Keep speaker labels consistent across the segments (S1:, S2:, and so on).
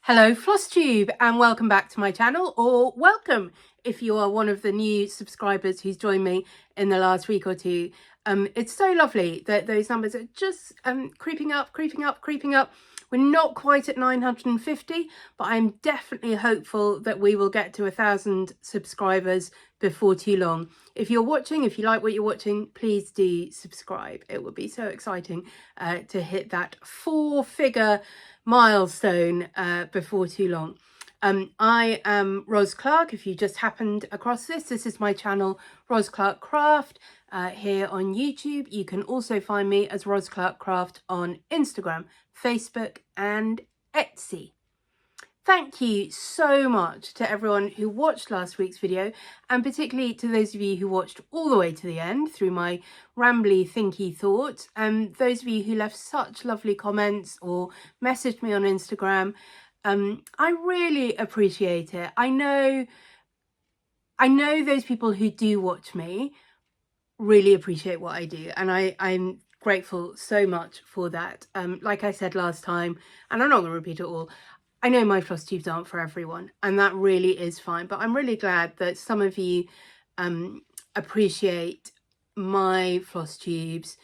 S1: Hello Flosstube and welcome back to my channel, or welcome if you are one of the new subscribers who's joined me in the last week or two. It's so lovely that those numbers are just creeping up. We're not quite at 950, but I'm definitely hopeful that we will get to 1,000 subscribers before too long. If you're watching, if you like what you're watching, please do subscribe. It would be so exciting to hit that 4-figure milestone before too long. I am Ros Clark. If you just happened across this is my channel, Ros Clark Craft, here on YouTube. You can also find me as Ros Clark Craft on Instagram, Facebook and Etsy. Thank you so much to everyone who watched last week's video, and particularly to those of you who watched all the way to the end through my rambly, thinky thoughts, and those of you who left such lovely comments or messaged me on Instagram. I really appreciate it. I know those people who do watch me really appreciate what I do, and I'm grateful so much for that. Like I said last time, and I'm not going to repeat it all, I know my floss tubes aren't for everyone, and that really is fine, but I'm really glad that some of you appreciate my floss tubes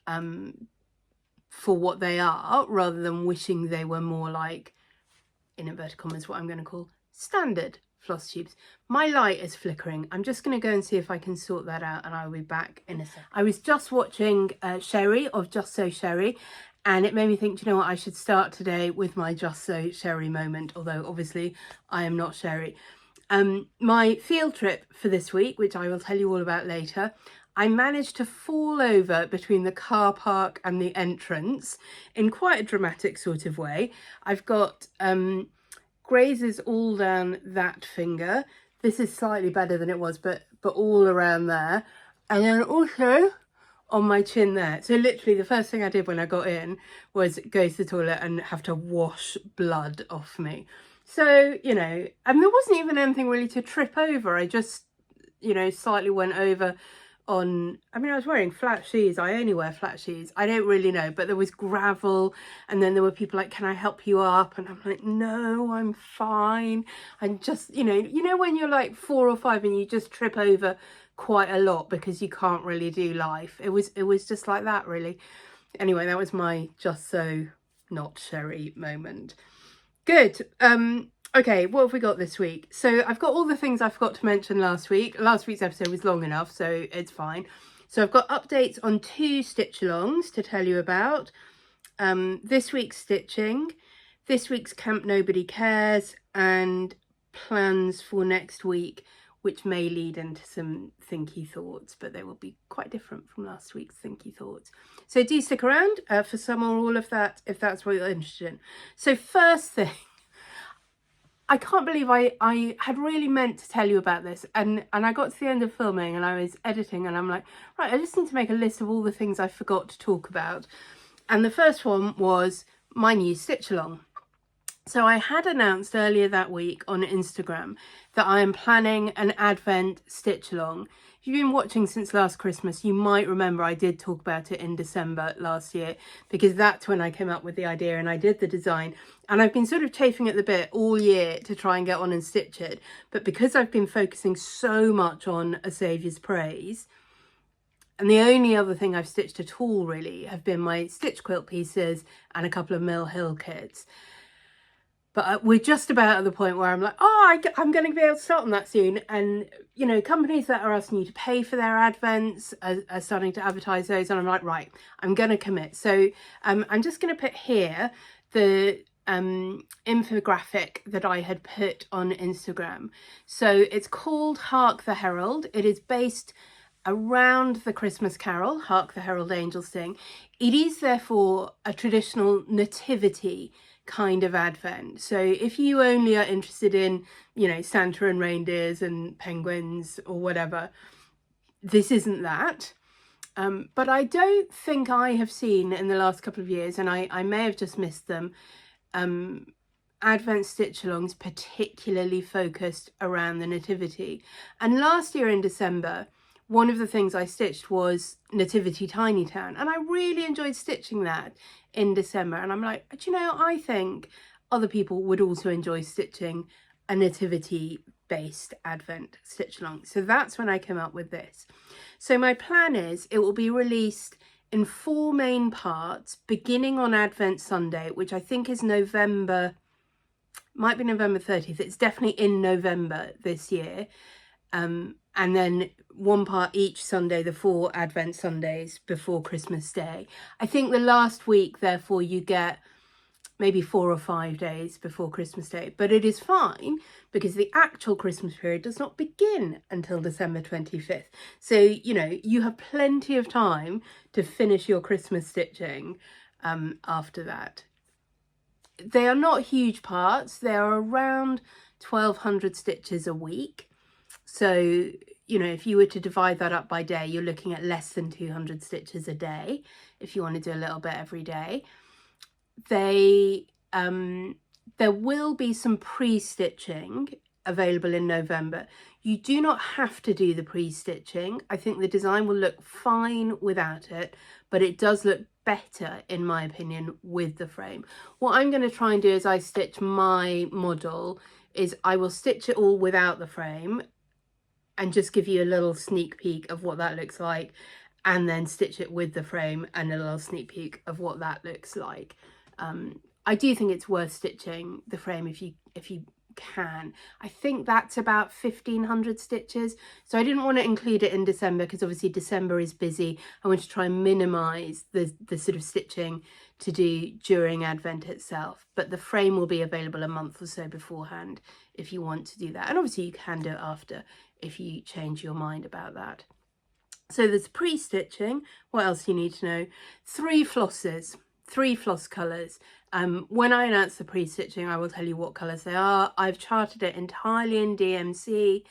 S1: for what they are, rather than wishing they were more like, in inverted commas, what I'm going to call standard floss tubes. My light is flickering. I'm just going to go and see if I can sort that out, and I'll be back in a second. I was just watching Sherry of Just So Sherry, and it made me think, do you know what, I should start today with my Just So Sherry moment, although obviously I am not Sherry. My field trip for this week, which I will tell you all about later, I managed to fall over between the car park and the entrance in quite a dramatic sort of way. I've got grazes all down that finger. This is slightly better than it was, but all around there. And then also on my chin there. So literally the first thing I did when I got in was go to the toilet and have to wash blood off me. So, you know, and there wasn't even anything really to trip over. I just, you know, slightly went over on, I mean, I was wearing flat shoes. I only wear flat shoes. I don't really know, but there was gravel, and then there were people like, can I help you up? And I'm like, no, I'm fine. And just, you know when you're like 4 or 5 and you just trip over quite a lot because you can't really do life. It was just like that, really. Anyway, that was my Just So Not Sherry moment. Good. Okay, what have we got this week? So I've got all the things I forgot to mention last week. Last week's episode was long enough, so it's fine. So I've got updates on 2 stitch-alongs to tell you about. This week's stitching, this week's Camp Nobody Cares, and plans for next week, which may lead into some thinky thoughts, but they will be quite different from last week's thinky thoughts. So do stick around for some or all of that, if that's what you're interested in. So first thing, I can't believe I had really meant to tell you about this, and I got to the end of filming and I was editing, and I'm like, right, I just need to make a list of all the things I forgot to talk about. And the first one was my new stitch along. So I had announced earlier that week on Instagram that I am planning an Advent stitch along. If you've been watching since last Christmas, you might remember I did talk about it in December last year, because that's when I came up with the idea and I did the design. And I've been sort of chafing at the bit all year to try and get on and stitch it. But because I've been focusing so much on A Saviour's Praise, and the only other thing I've stitched at all really have been my stitch quilt pieces and a couple of Mill Hill kits. But we're just about at the point where I'm like, oh, I'm going to be able to start on that soon. And, you know, companies that are asking you to pay for their advents are starting to advertise those. And I'm like, right, I'm going to commit. So I'm just going to put here the infographic that I had put on Instagram. So it's called Hark the Herald. It is based around the Christmas carol, Hark the Herald Angels Sing. It is therefore a traditional nativity kind of advent. So if you only are interested in, you know, Santa and reindeers and penguins or whatever, this isn't that. But I don't think I have seen in the last couple of years, and I may have just missed them, Advent stitch-alongs particularly focused around the nativity. And last year in December, one of the things I stitched was Nativity Tiny Town, and I really enjoyed stitching that in December. And I'm like, do you know, I think other people would also enjoy stitching a nativity based advent stitch along. So that's when I came up with this. So my plan is it will be released in 4 main parts, beginning on Advent Sunday, which I think is November, might be November 30th. It's definitely in November this year. And then 1 part each Sunday, the 4 Advent Sundays before Christmas Day. I think the last week, therefore, you get maybe 4 or 5 days before Christmas Day, but it is fine because the actual Christmas period does not begin until December 25th. So, you know, you have plenty of time to finish your Christmas stitching after that. They are not huge parts. They are around 1,200 stitches a week. So, you know, if you were to divide that up by day, you're looking at less than 200 stitches a day if you want to do a little bit every day. There will be some pre-stitching available in November. You do not have to do the pre-stitching. I think the design will look fine without it, but it does look better, in my opinion, with the frame. What I'm going to try and do as I stitch my model is I will stitch it all without the frame and just give you a little sneak peek of what that looks like, and then stitch it with the frame and a little sneak peek of what that looks like. I do think it's worth stitching the frame if you can. I think that's about 1,500 stitches. So I didn't want to include it in December because obviously December is busy. I want to try and minimize the sort of stitching to do during Advent itself. But the frame will be available a month or so beforehand if you want to do that. And obviously you can do it after if you change your mind about that. So there's pre-stitching. What else do you need to know? 3 flosses. 3 floss colours. When I announce the pre-stitching, I will tell you what colours they are. I've charted it entirely in DMC.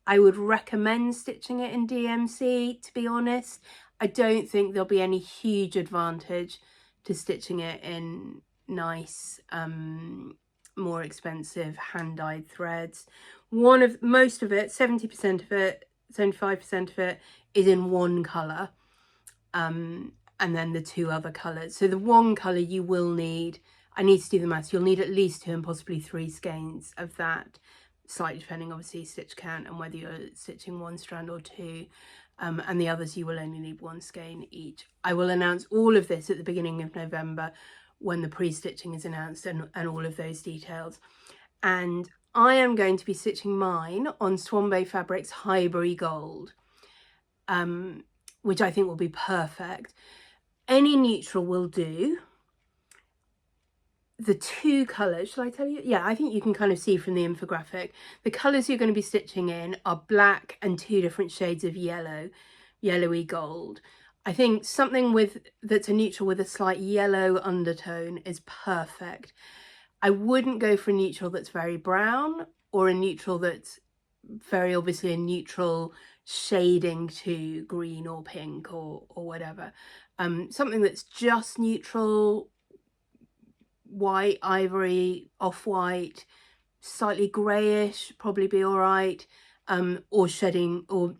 S1: I would recommend stitching it in DMC, to be honest. I don't think there'll be any huge advantage to stitching it in nice, more expensive hand-dyed threads. Most of it, 70% of it, 75% of it is in one colour. And then the 2 other colours. So the one colour you will need, I need to do the maths, you'll need at least 2 and possibly 3 skeins of that, slightly depending obviously stitch count and whether you're stitching 1 strand or 2. And the others you will only need 1 skein each. I will announce all of this at the beginning of November when the pre-stitching is announced and all of those details. And I am going to be stitching mine on Swanbay Fabrics Highbury Gold, which I think will be perfect. Any neutral will do. The 2 colours, shall I tell you? Yeah, I think you can kind of see from the infographic. The colours you're going to be stitching in are black and 2 different shades of yellow, yellowy gold. I think something that's a neutral with a slight yellow undertone is perfect. I wouldn't go for a neutral that's very brown or a neutral that's very obviously a neutral shading to green or pink or whatever. Something that's just neutral, white, ivory, off-white, slightly greyish, probably be all right, or shedding or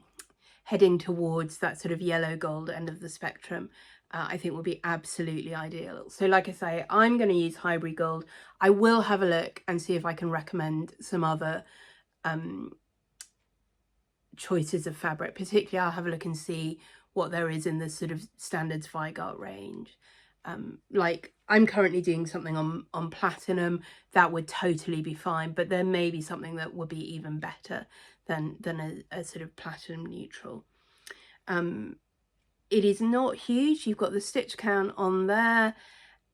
S1: heading towards that sort of yellow gold end of the spectrum. I think will be absolutely ideal. So like I say, I'm going to use Highbury Gold. I will have a look and see if I can recommend some other choices of fabric. Particularly I'll have a look and see what there is in the sort of standard Zweigart range. Like I'm currently doing something on platinum that would totally be fine, but there may be something that would be even better than a sort of platinum neutral. It is not huge. You've got the stitch count on there,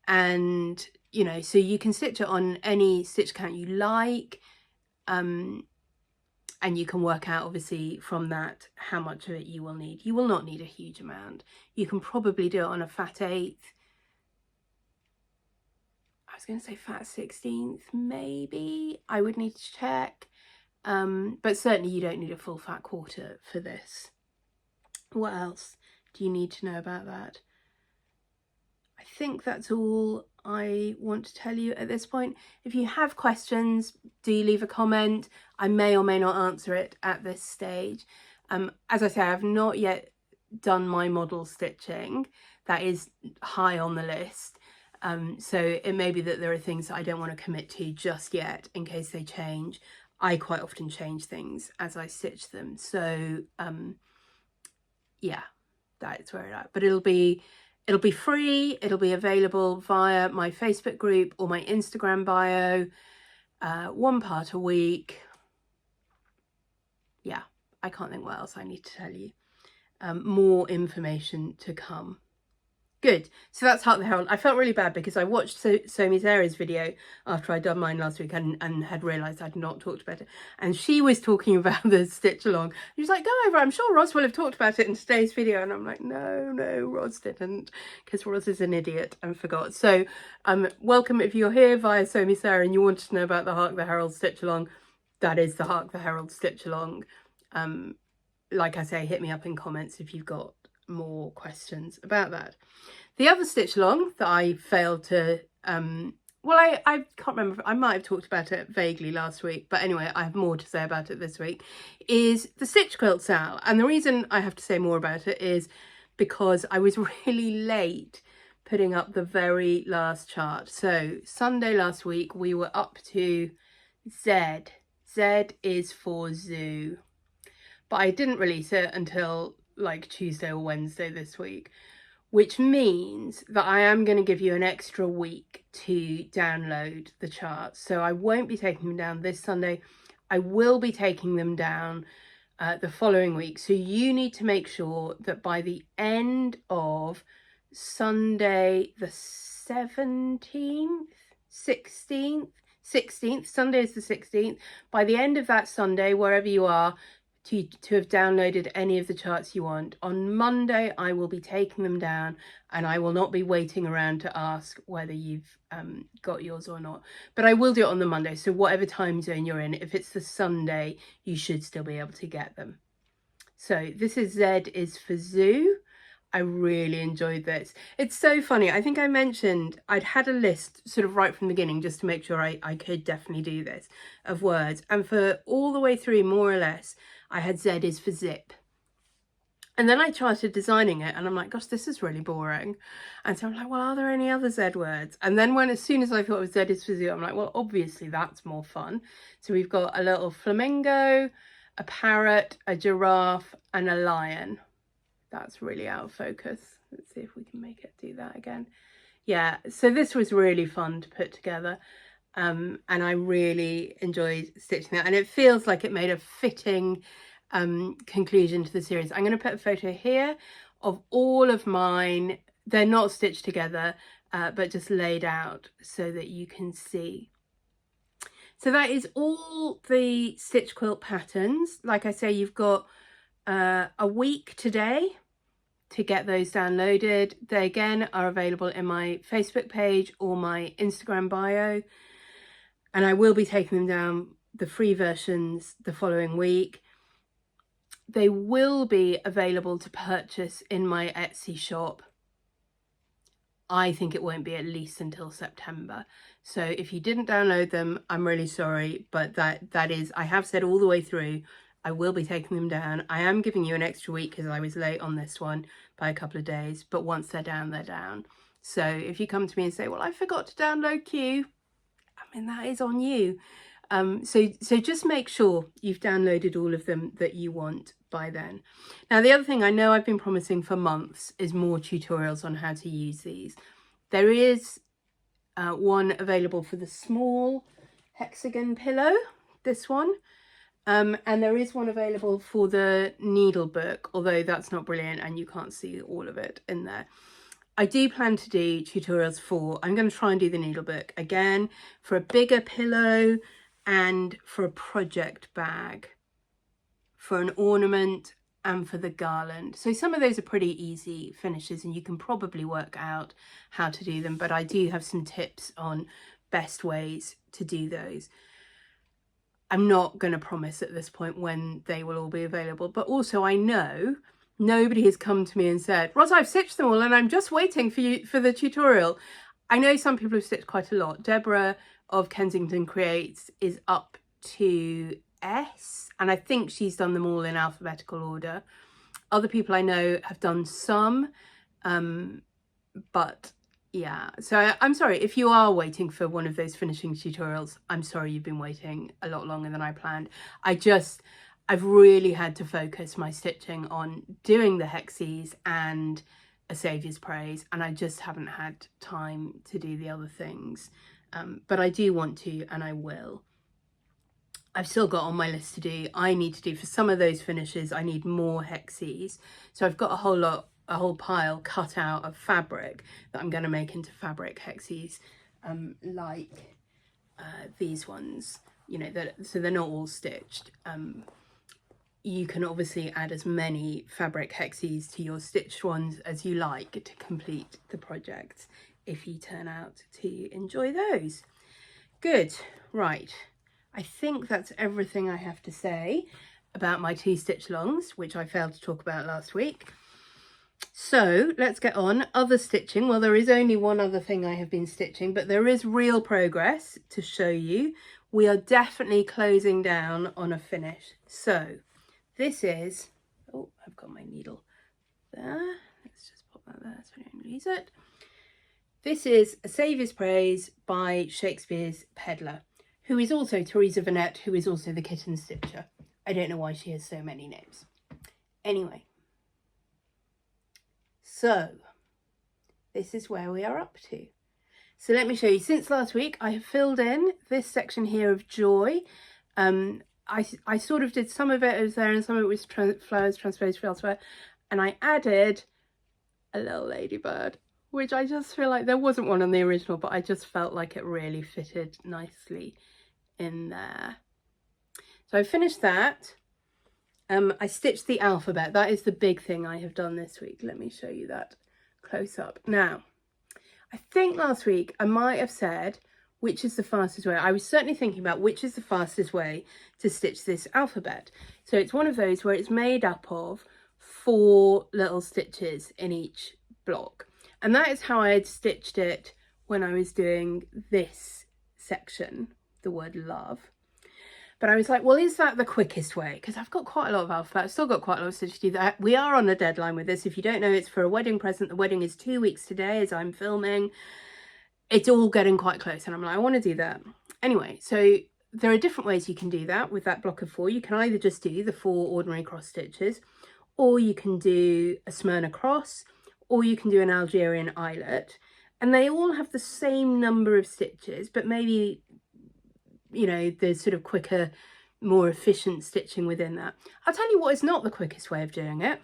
S1: and you know, so you can stitch it on any stitch count you like, and you can work out obviously from that how much of it you will need. You will not need a huge amount. You can probably do it on a fat 1/8. I was going to say fat 16th, maybe. I would need to check. But certainly you don't need a full fat 1/4 for this. What else do you need to know about that? I think that's all I want to tell you at this point. If you have questions, do leave a comment. I may or may not answer it at this stage. As I say, I have not yet done my model stitching. That is high on the list. So it may be that there are things that I don't want to commit to just yet in case they change. I quite often change things as I stitch them. So yeah, that's where it's at. But it'll be free. It'll be available via my Facebook group or my Instagram bio, 1 part a week. Yeah, I can't think what else I need to tell you. More information to come. Good. So that's Hark the Herald. I felt really bad because I watched Somi Sarah's video after I'd done mine last week and had realised I'd not talked about it. And she was talking about the stitch along. She was like, go over, I'm sure Roz will have talked about it in today's video. And I'm like, no, Roz didn't, because Roz is an idiot and forgot. So welcome if you're here via Somi Sarah and you wanted to know about the Hark the Herald stitch along. That is the Hark the Herald stitch along. Like I say, hit me up in comments if you've got more questions about that. The other stitch along that I failed to well, I can't remember, I might have talked about it vaguely last week, but anyway, I have more to say about it this week, is the Stitch Quilt SAL. And the reason I have to say more about it is because I was really late putting up the very last chart. So Sunday last week we were up to Z. Z is for zoo, but I didn't release it until like Tuesday or Wednesday this week, which means that I am going to give you an extra week to download the charts. So I won't be taking them down this Sunday. I will be taking them down the following week. So you need to make sure that by the end of Sunday the 17th, 16th, Sunday is the 16th. By the end of that Sunday, wherever you are, to have downloaded any of the charts you want. On Monday, I will be taking them down and I will not be waiting around to ask whether you've got yours or not. But I will do it on the Monday. So whatever time zone you're in, if it's the Sunday, you should still be able to get them. So this is Z is for zoo. I really enjoyed this. It's so funny. I think I mentioned I'd had a list sort of right from the beginning just to make sure I could definitely do this of words. And for all the way through, more or less, I had Z is for zip. And then I started designing it and I'm like, gosh, this is really boring. And so I'm like, well, are there any other Z words? And then as soon as I thought it was Z is for zoo, I'm like, well, obviously that's more fun. So we've got a little flamingo, a parrot, a giraffe, and a lion. That's really out of focus. Let's see if we can make it do that again. Yeah, so this was really fun to put together. And I really enjoyed stitching that. And it feels like it made a fitting conclusion to the series. I'm going to put a photo here of all of mine. They're not stitched together, but just laid out so that you can see. So that is all the stitch quilt patterns. Like I say, you've got a week today to get those downloaded. They again are available in my Facebook page or my Instagram bio. And I will be taking them down, the free versions, the following week. They will be available to purchase in my Etsy shop. I think it won't be at least until September. So if you didn't download them, I'm really sorry, but that is, I have said all the way through, I will be taking them down. I am giving you an extra week because I was late on this one by a couple of days, but once they're down, they're down. So if you come to me and say, well, I forgot to download Q, I mean, that is on you. So just make sure you've downloaded all of them that you want by then. Now, the other thing I know I've been promising for months is more tutorials on how to use these. There is one available for the small hexagon pillow, this one. And there is one available for the needle book, although that's not brilliant and you can't see all of it in there. I do plan to do tutorials for, I'm going to try and do the needle book again for a bigger pillow and for a project bag, for an ornament and for the garland. So some of those are pretty easy finishes and you can probably work out how to do them, but I do have some tips on best ways to do those. I'm not going to promise at this point when they will all be available, but also I know nobody has come to me and said, Roz, I've stitched them all and I'm just waiting for you for the tutorial. I know some people have stitched quite a lot. Deborah of Kensington Creates is up to S, and I think she's done them all in alphabetical order. Other people I know have done some, but Yeah, so I'm sorry if you are waiting for one of those finishing tutorials. I'm sorry you've been waiting a lot longer than I planned. I've really had to focus my stitching on doing the hexes and a Saviour's Praise, and I just haven't had time to do the other things. But I do want to, and I will. I've still got on my list to do. I need to do for some of those finishes, I need more hexes. So I've got a whole pile cut out of fabric that I'm going to make into fabric hexes, like these ones, you know, so they're not all stitched. You can obviously add as many fabric hexes to your stitched ones as you like to complete the project if you turn out to enjoy those. Good, right. I think that's everything I have to say about my 2 stitch longs, which I failed to talk about last week. So let's get on. Other stitching. Well, there is only one other thing I have been stitching, but there is real progress to show you. We are definitely closing down on a finish. So this is, oh, I've got my needle there. Let's just pop that there so I don't lose it. This is A Saviour's Praise by Shakespeare's Peddler, who is also Teresa Vanette, who is also the Kitten Stitcher. I don't know why she has so many names. Anyway, so this is where we are up to. So let me show you. Since last week, I have filled in this section here of Joy. I sort of did some of it as there and some of it was flowers transposed elsewhere. And I added a little ladybird, which I just feel like there wasn't one on the original, but I just felt like it really fitted nicely in there. So I finished that. I stitched the alphabet. That is the big thing I have done this week. Let me show you that close up. Now, I think last week I might have said which is the fastest way. I was certainly thinking about which is the fastest way to stitch this alphabet. So it's one of those where it's made up of 4 little stitches in each block. And that is how I had stitched it when I was doing this section, the word love. But I was like, well, is that the quickest way? Because I've got quite a lot of alphabet. I've still got quite a lot of stitches to do that. We are on a deadline with this. If you don't know, it's for a wedding present. The wedding is 2 weeks today as I'm filming. It's all getting quite close. And I'm like, I want to do that. Anyway, so there are different ways you can do that with that block of 4. You can either just do the 4 ordinary cross stitches, or you can do a Smyrna cross, or you can do an Algerian eyelet. And they all have the same number of stitches, but maybe, you know, there's sort of quicker, more efficient stitching within that. I'll tell you what is not the quickest way of doing it,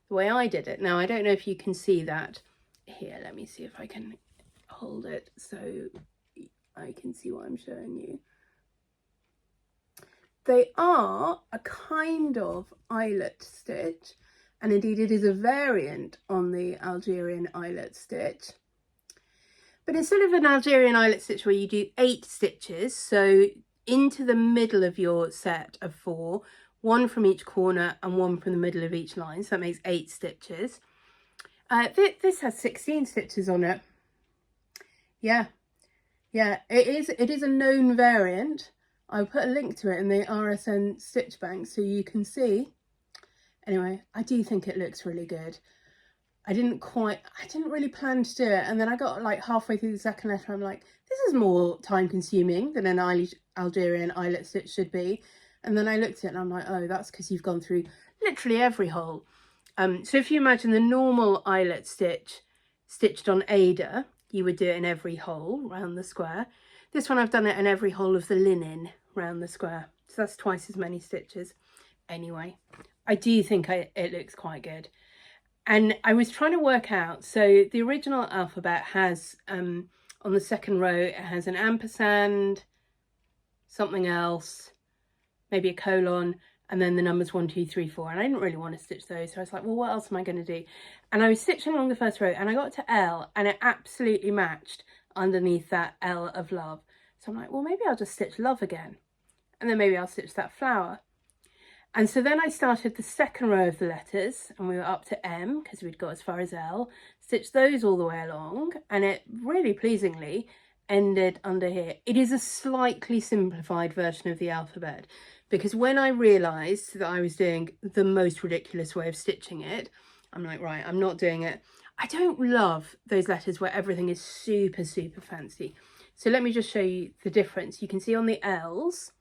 S1: the way I did it. Now, I don't know if you can see that here. Let me see if I can hold it so I can see what I'm showing you. They are a kind of eyelet stitch, and indeed it is a variant on the Algerian eyelet stitch. But instead of an Algerian eyelet stitch where you do 8 stitches, so into the middle of your set of 4, 1 from each corner and 1 from the middle of each line, so that makes 8 stitches. This has 16 stitches on it. Yeah, it is a known variant. I'll put a link to it in the RSN stitch bank so you can see. Anyway, I do think it looks really good. I didn't really plan to do it, and then I got like halfway through the second letter. I'm like, this is more time consuming than an Algerian eyelet stitch should be. And then I looked at it and I'm like, oh, that's because you've gone through literally every hole. So if you imagine the normal eyelet stitch stitched on Ada, you would do it in every hole round the square. This one I've done it in every hole of the linen round the square. So that's twice as many stitches. Anyway, I do think it looks quite good. And I was trying to work out, so the original alphabet has, on the second row, it has an ampersand, something else, maybe a colon, and then the numbers 1, 2, 3, 4. And I didn't really want to stitch those. So I was like, well, what else am I going to do? And I was stitching along the first row and I got to L and it absolutely matched underneath that L of love. So I'm like, well, maybe I'll just stitch love again. And then maybe I'll stitch that flower. And so then I started the second row of the letters and we were up to M because we'd got as far as L, stitched those all the way along, and it really pleasingly ended under here. It is a slightly simplified version of the alphabet because when I realised that I was doing the most ridiculous way of stitching it, I'm like, right, I'm not doing it. I don't love those letters where everything is super, super fancy. So let me just show you the difference. You can see on the L's,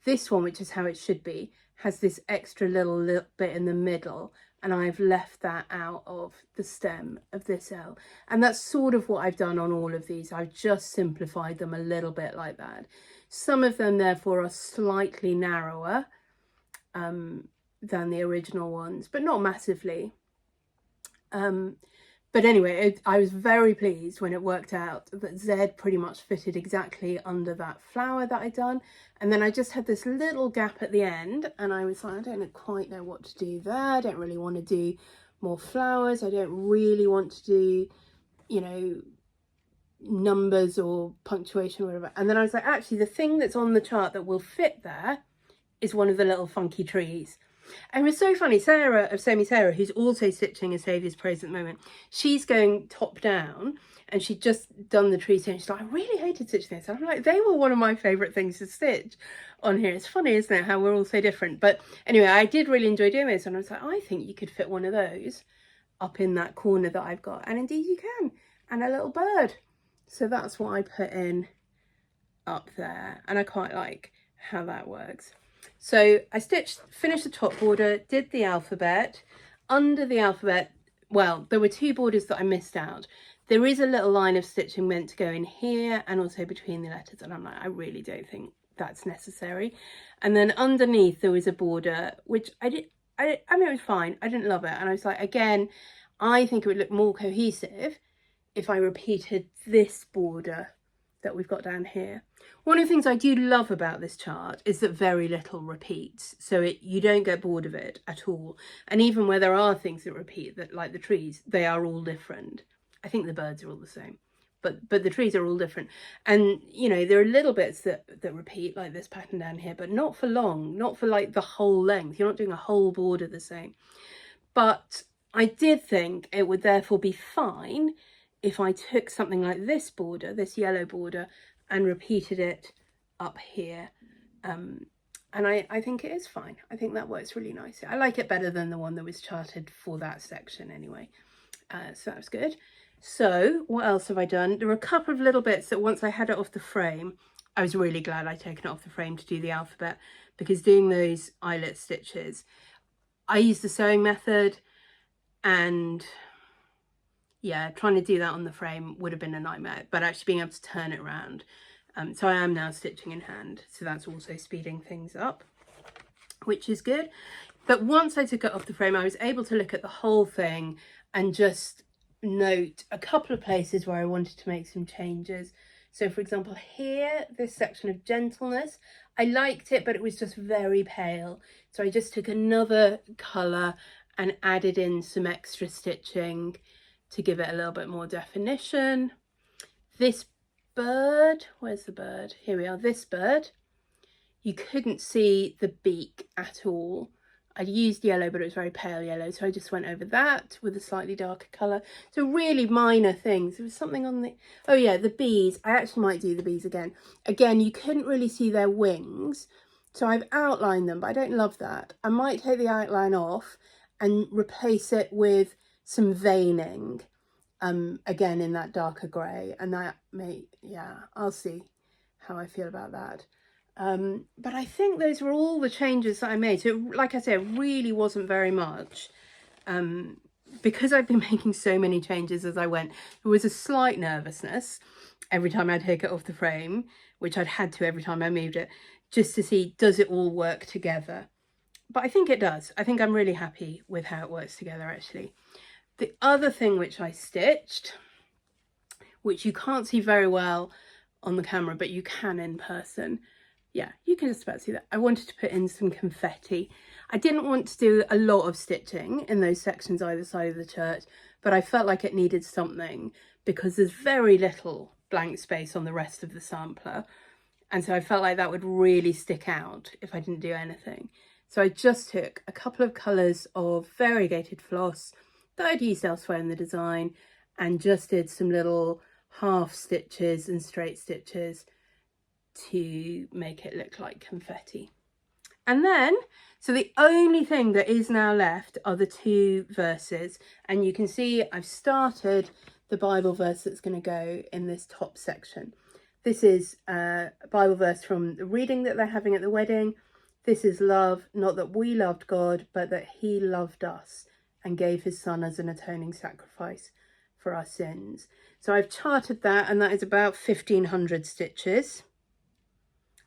S1: this one, which is how it should be, has this extra little bit in the middle, and I've left that out of the stem of this L. And that's sort of what I've done on all of these. I've just simplified them a little bit like that. Some of them, therefore, are slightly narrower than the original ones, but not massively. But anyway, I was very pleased when it worked out that Z pretty much fitted exactly under that flower that I'd done. And then I just had this little gap at the end, and I was like, I don't quite know what to do there. I don't really want to do more flowers. I don't really want to do, you know, numbers or punctuation or whatever. And then I was like, actually, the thing that's on the chart that will fit there is one of the little funky trees. And it was so funny, Sarah of Sew Me Sarah, who's also stitching a Saviour's Praise at the moment, she's going top down, and she'd just done the trees here, and she's like, I really hated stitching this. And I'm like, they were one of my favourite things to stitch on here. It's funny, isn't it, how we're all so different. But anyway, I did really enjoy doing this, and I was like, I think you could fit one of those up in that corner that I've got. And indeed you can. And a little bird. So that's what I put in up there, and I quite like how that works. So I finished the top border, did the alphabet. Under the alphabet, well, there were two borders that I missed out. There is a little line of stitching meant to go in here and also between the letters, and I'm like, I really don't think that's necessary. And then underneath there was a border, which I mean, it was fine. I didn't love it. And I was like, again, I think it would look more cohesive if I repeated this border that we've got down here. One of the things I do love about this chart is that very little repeats, so you don't get bored of it at all. And even where there are things that repeat, that like the trees, they are all different. I think the birds are all the same, but the trees are all different. And you know, there are little bits that repeat, like this pattern down here, but not for long, not for like the whole length. You're not doing a whole border the same. But I did think it would therefore be fine if I took something like this border, this yellow border, and repeated it up here. And I think it is fine. I think that works really nicely. I like it better than the one that was charted for that section anyway. So that was good. So what else have I done? There were a couple of little bits that once I had it off the frame, I was really glad I'd taken it off the frame to do the alphabet, because doing those eyelet stitches, I used the sewing method, and yeah, trying to do that on the frame would have been a nightmare, but actually being able to turn it around. So I am now stitching in hand, so that's also speeding things up, which is good. But once I took it off the frame, I was able to look at the whole thing and just note a couple of places where I wanted to make some changes. So for example, here, this section of gentleness, I liked it, but it was just very pale. So I just took another colour and added in some extra stitching to give it a little bit more definition. This bird, where's the bird? Here we are, this bird. You couldn't see the beak at all. I'd used yellow, but it was very pale yellow, so I just went over that with a slightly darker colour. So really minor things. There was something on the, oh yeah, the bees. I actually might do the bees again. Again, you couldn't really see their wings, so I've outlined them, but I don't love that. I might take the outline off and replace it with some veining, again in that darker grey, and that may, yeah, I'll see how I feel about that. But I think those were all the changes that I made. So like I said, it really wasn't very much, because I've been making so many changes as I went. There was a slight nervousness every time I'd take it off the frame, which I'd had to every time I moved it, just to see, does it all work together? But I think it does. I think I'm really happy with how it works together, actually. The other thing which I stitched, which you can't see very well on the camera, but you can in person. Yeah, you can just about see that. I wanted to put in some confetti. I didn't want to do a lot of stitching in those sections either side of the church, but I felt like it needed something because there's very little blank space on the rest of the sampler. And so I felt like that would really stick out if I didn't do anything. So I just took a couple of colours of variegated floss that I'd used elsewhere in the design and just did some little half stitches and straight stitches to make it look like confetti. And then, so the only thing that is now left are the 2 verses. And you can see I've started the Bible verse that's going to go in this top section. This is a Bible verse from the reading that they're having at the wedding. This is love, not that we loved God, but that he loved us and gave his son as an atoning sacrifice for our sins. So I've charted that, and that is about 1,500 stitches.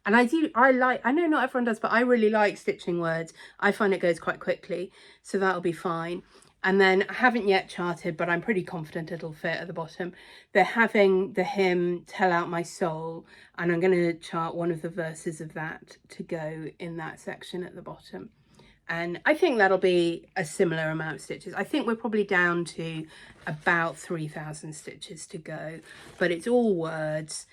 S1: And I know not everyone does, but I really like stitching words. I find it goes quite quickly, so that'll be fine. And then I haven't yet charted, but I'm pretty confident it'll fit at the bottom. They're having the hymn, Tell Out My Soul, and I'm going to chart one of the verses of that to go in that section at the bottom. And I think that'll be a similar amount of stitches. I think we're probably down to about 3,000 stitches to go, but it's all words.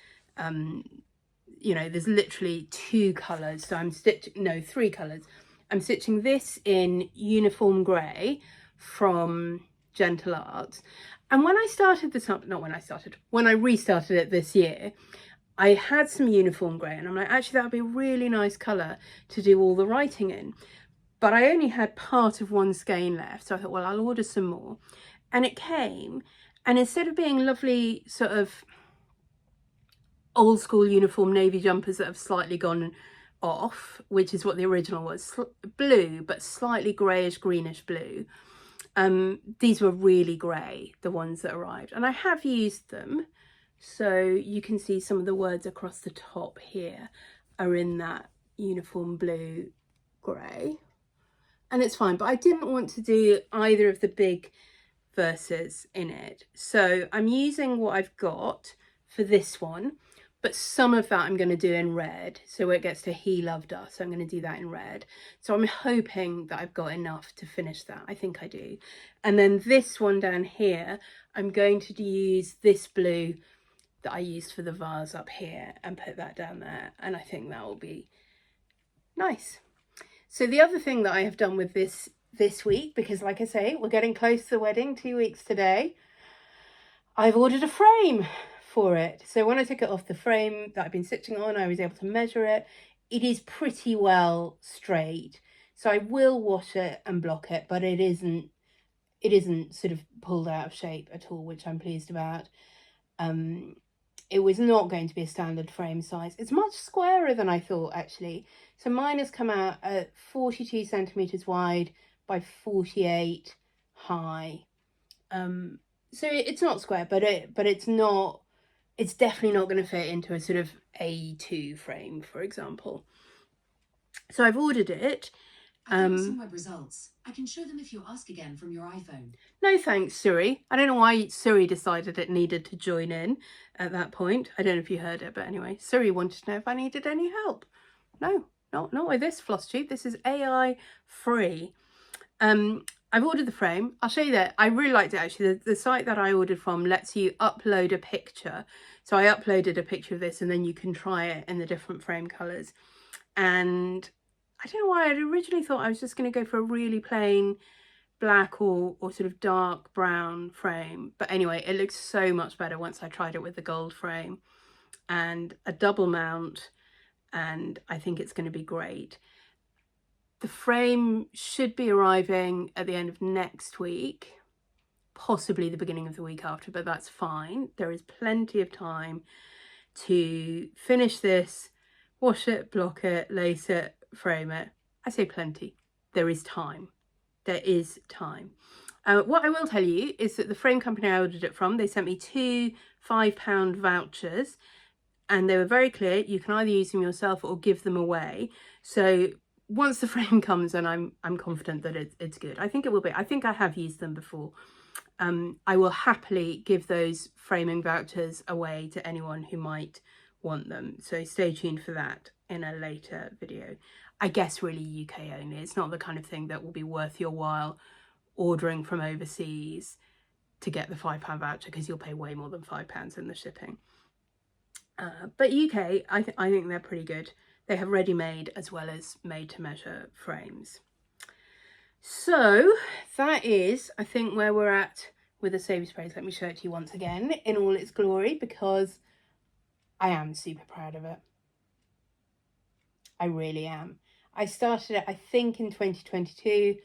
S1: You know, there's literally 2 colours, so I'm stitching, no, 3 colours. I'm stitching this in Uniform Grey from Gentle Arts. And when I started this up, when I restarted it this year, I had some Uniform Grey, and I'm like, actually, that would be a really nice colour to do all the writing in. But I only had part of one skein left, so I thought, well, I'll order some more. And it came, and instead of being lovely sort of old school uniform navy jumpers that have slightly gone off, which is what the original was, blue but slightly greyish greenish blue, these were really grey, the ones that arrived, and I have used them, so you can see some of the words across the top here are in that uniform blue grey, and it's fine. But I didn't want to do either of the big verses in it, so I'm using what I've got for this one. But some of that I'm going to do in red, so it gets to he loved us, so I'm going to do that in red. So I'm hoping that I've got enough to finish that. I think I do. And then this one down here, I'm going to use this blue that I used for the vase up here and put that down there, and I think that will be nice. So the other thing that I have done with this week, because like I say, we're getting close to the wedding, 2 weeks today, I've ordered a frame for it. So when I took it off the frame that I've been stitching on, I was able to measure it. It is pretty well straight, so I will wash it and block it, but it isn't sort of pulled out of shape at all, which I'm pleased about. It was not going to be a standard frame size. It's much squarer than I thought, actually. So mine has come out at 42 centimeters wide by 48 high. So it's not square, but it's not. It's definitely not going to fit into a sort of A2 frame, for example. So I've ordered it.
S2: I found some web results. I can show them if you ask again from your iPhone.
S1: No thanks, Siri. I don't know why Siri decided it needed to join in at that point. I don't know if you heard it, but anyway, Siri wanted to know if I needed any help. No, not with this Flosstube. This is AI free. I've ordered the frame. I'll show you that. I really liked it, actually. The site that I ordered from lets you upload a picture. So I uploaded a picture of this, and then you can try it in the different frame colours. And I don't know why, I originally thought I was just going to go for a really plain black or sort of dark brown frame. But anyway, it looks so much better once I tried it with the gold frame and a double mount, and I think it's going to be great. The frame should be arriving at the end of next week, possibly the beginning of the week after, but that's fine. There is plenty of time to finish this, wash it, block it, lace it, frame it. I say plenty. There is time. There is time. What I will tell you is that the frame company I ordered it from, they sent me 2 £5 vouchers, and they were very clear. You can either use them yourself or give them away. So once the frame comes, and I'm confident that it's good. I think it will be. I think I have used them before. I will happily give those framing vouchers away to anyone who might want them. So stay tuned for that in a later video. I guess really UK only. It's not the kind of thing that will be worth your while ordering from overseas to get the £5 voucher, because you'll pay way more than £5 in the shipping. But UK, I think they're pretty good. They have ready-made as well as made-to-measure frames. So that is, I think, where we're at with the Save Sprays. Let me show it to you once again in all its glory, because I am super proud of it. I really am. I started it, I think, in 2022,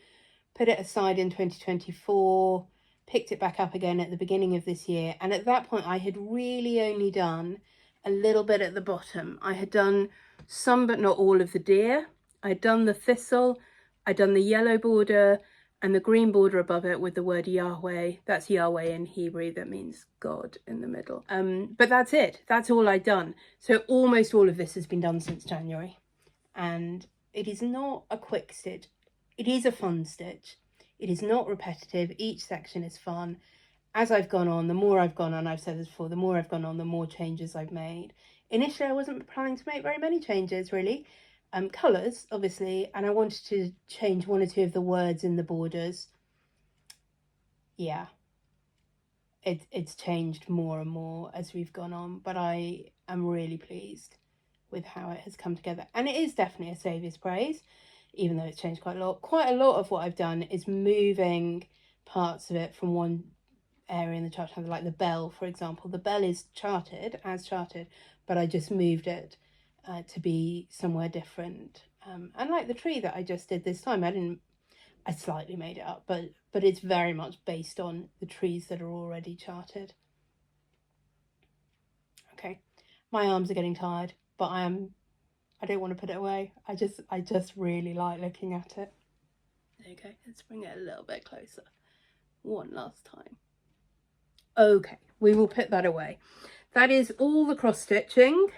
S1: put it aside in 2024, picked it back up again at the beginning of this year. And at that point, I had really only done a little bit at the bottom. I had done some, but not all of the deer. I'd done the thistle, I'd done the yellow border and the green border above it with the word Yahweh. That's Yahweh in Hebrew, that means God in the middle. But that's it, that's all I'd done. So almost all of this has been done since January. And it is not a quick stitch. It is a fun stitch. It is not repetitive. Each section is fun. As I've gone on, the more I've gone on, I've said this before, the more I've gone on, the more changes I've made. Initially, I wasn't planning to make very many changes, really. Colours, obviously, and I wanted to change one or two of the words in the borders. Yeah, it's changed more and more as we've gone on, but I am really pleased with how it has come together. And it is definitely a saviour's praise, even though it's changed quite a lot. Quite a lot of what I've done is moving parts of it from one area in the chart, like the bell, for example. The bell is charted, as charted, but I just moved it to be somewhere different. And like the tree that I just did this time, I slightly made it up, but it's very much based on the trees that are already charted. Okay, my arms are getting tired, but I don't want to put it away. I just really like looking at it. Okay, let's bring it a little bit closer. One last time. Okay, we will put that away. That is all the cross stitching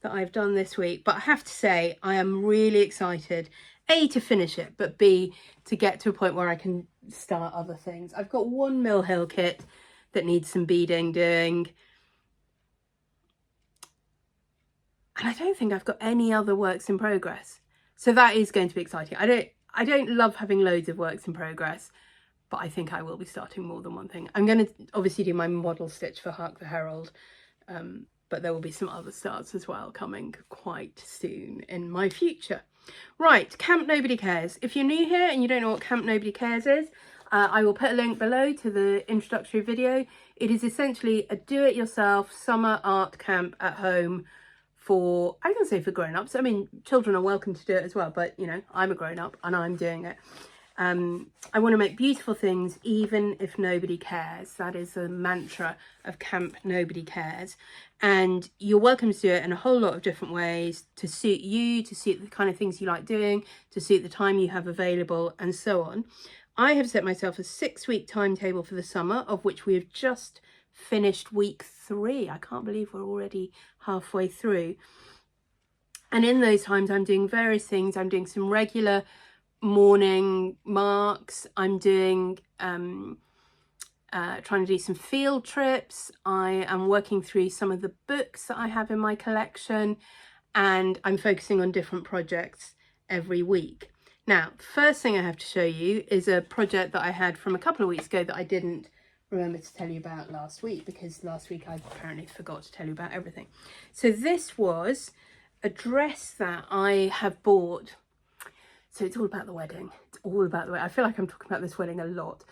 S1: that I've done this week, but I have to say I am really excited, A, to finish it, but B, to get to a point where I can start other things. I've got one Mill Hill kit that needs some beading doing, and I don't think I've got any other works in progress, so that is going to be exciting. I don't love having loads of works in progress, but I think I will be starting more than one thing. I'm going to obviously do my model stitch for Hark the Herald, but there will be some other starts as well coming quite soon in my future. Right, Camp Nobody Cares. If you're new here and you don't know what Camp Nobody Cares is, I will put a link below to the introductory video. It is essentially a do-it-yourself summer art camp at home for, I can say for grown-ups. I mean, children are welcome to do it as well, but you know, I'm a grown-up and I'm doing it. I want to make beautiful things even if nobody cares. That is the mantra of Camp Nobody Cares. And you're welcome to do it in a whole lot of different ways to suit you, to suit the kind of things you like doing, to suit the time you have available, and so on. I have set myself a 6-week timetable for the summer, of which we have just finished week 3. I can't believe we're already halfway through. And in those times, I'm doing various things. I'm doing some regular morning marks. I'm doing trying to do some field trips. I am working through some of the books that I have in my collection, and I'm focusing on different projects every week. Now, the first thing I have to show you is a project that I had from a couple of weeks ago that I didn't remember to tell you about last week, because last week I apparently forgot to tell you about everything. So this was a dress that I have bought. So it's all about the wedding. It's all about the wedding. I feel like I'm talking about this wedding a lot.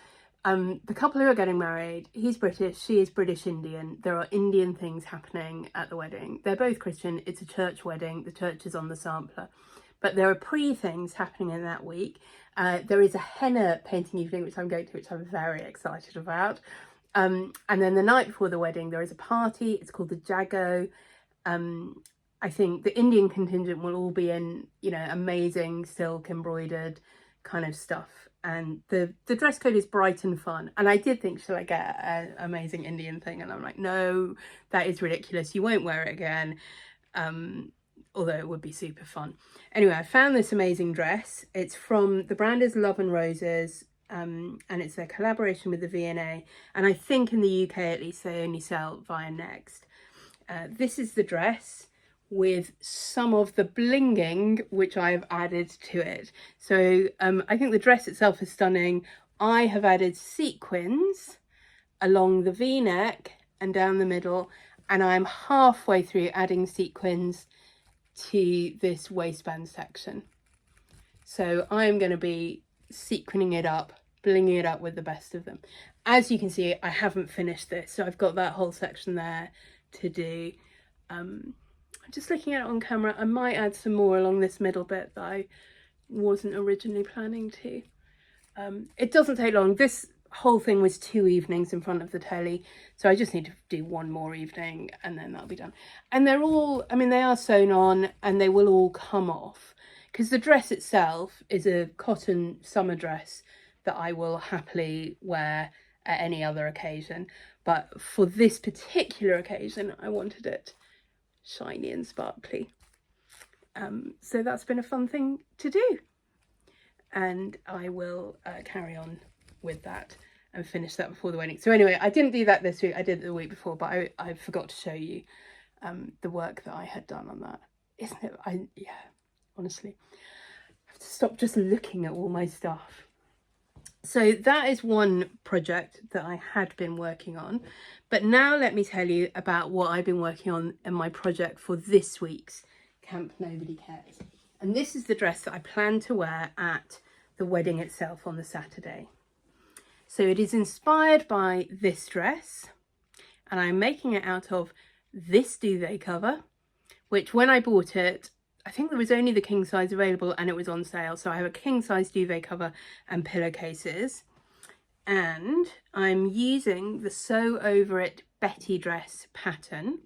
S1: The couple who are getting married, he's British, she is British Indian. There are Indian things happening at the wedding. They're both Christian. It's a church wedding. The church is on the sampler. But there are pre-things happening in that week. There is a henna painting evening, which I'm going to, which I'm very excited about. And then the night before the wedding, there is a party. It's called the Jago. I think the Indian contingent will all be in, you know, amazing silk embroidered kind of stuff. And the dress code is bright and fun. And I did think, shall I get an amazing Indian thing? And I'm like, no, that is ridiculous. You won't wear it again. Although it would be super fun. Anyway, I found this amazing dress. It's from, the brand is Love and Roses. And it's their collaboration with the V&A. And I think in the UK, at least, they only sell via Next. This is the dress with some of the blinging which I have added to it. So I think the dress itself is stunning. I have added sequins along the V-neck and down the middle, and I'm halfway through adding sequins to this waistband section. So I'm going to be sequining it up, blinging it up with the best of them. As you can see, I haven't finished this, so I've got that whole section there to do. I'm just looking at it on camera. I might add some more along this middle bit that I wasn't originally planning to. It doesn't take long. This whole thing was 2 evenings in front of the telly, so I just need to do one more evening and then that'll be done. And they're all, I mean, they are sewn on and they will all come off, because the dress itself is a cotton summer dress that I will happily wear at any other occasion, but for this particular occasion I wanted it shiny and sparkly. So that's been a fun thing to do, and I will carry on with that and finish that before the wedding. So anyway, I didn't do that this week, I did it the week before, but I forgot to show you the work that I had done on that. Isn't it? Yeah, honestly, I have to stop just looking at all my stuff. So that is one project that I had been working on, but now let me tell you about what I've been working on in my project for this week's Camp Nobody Cares. And this is the dress that I plan to wear at the wedding itself on the Saturday. So it is inspired by this dress, and I'm making it out of this duvet cover, which when I bought it, I think there was only the king size available and it was on sale. So I have a king size duvet cover and pillowcases, and I'm using the Sew Over It Betty dress pattern.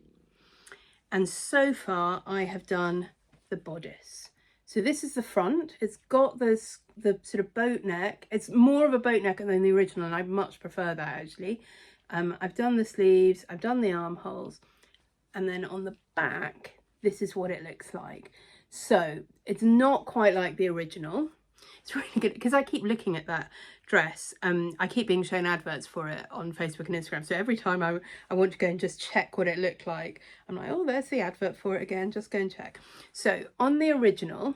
S1: And so far I have done the bodice. So this is the front. It's got this, the sort of boat neck. It's more of a boat neck than the original, and I much prefer that actually. I've done the sleeves, I've done the armholes, and then on the back, this is what it looks like. So it's not quite like the original. It's really good because I keep looking at that dress. I keep being shown adverts for it on Facebook and Instagram. So every time I want to go and just check what it looked like, I'm like, oh, there's the advert for it again. Just go and check. So on the original,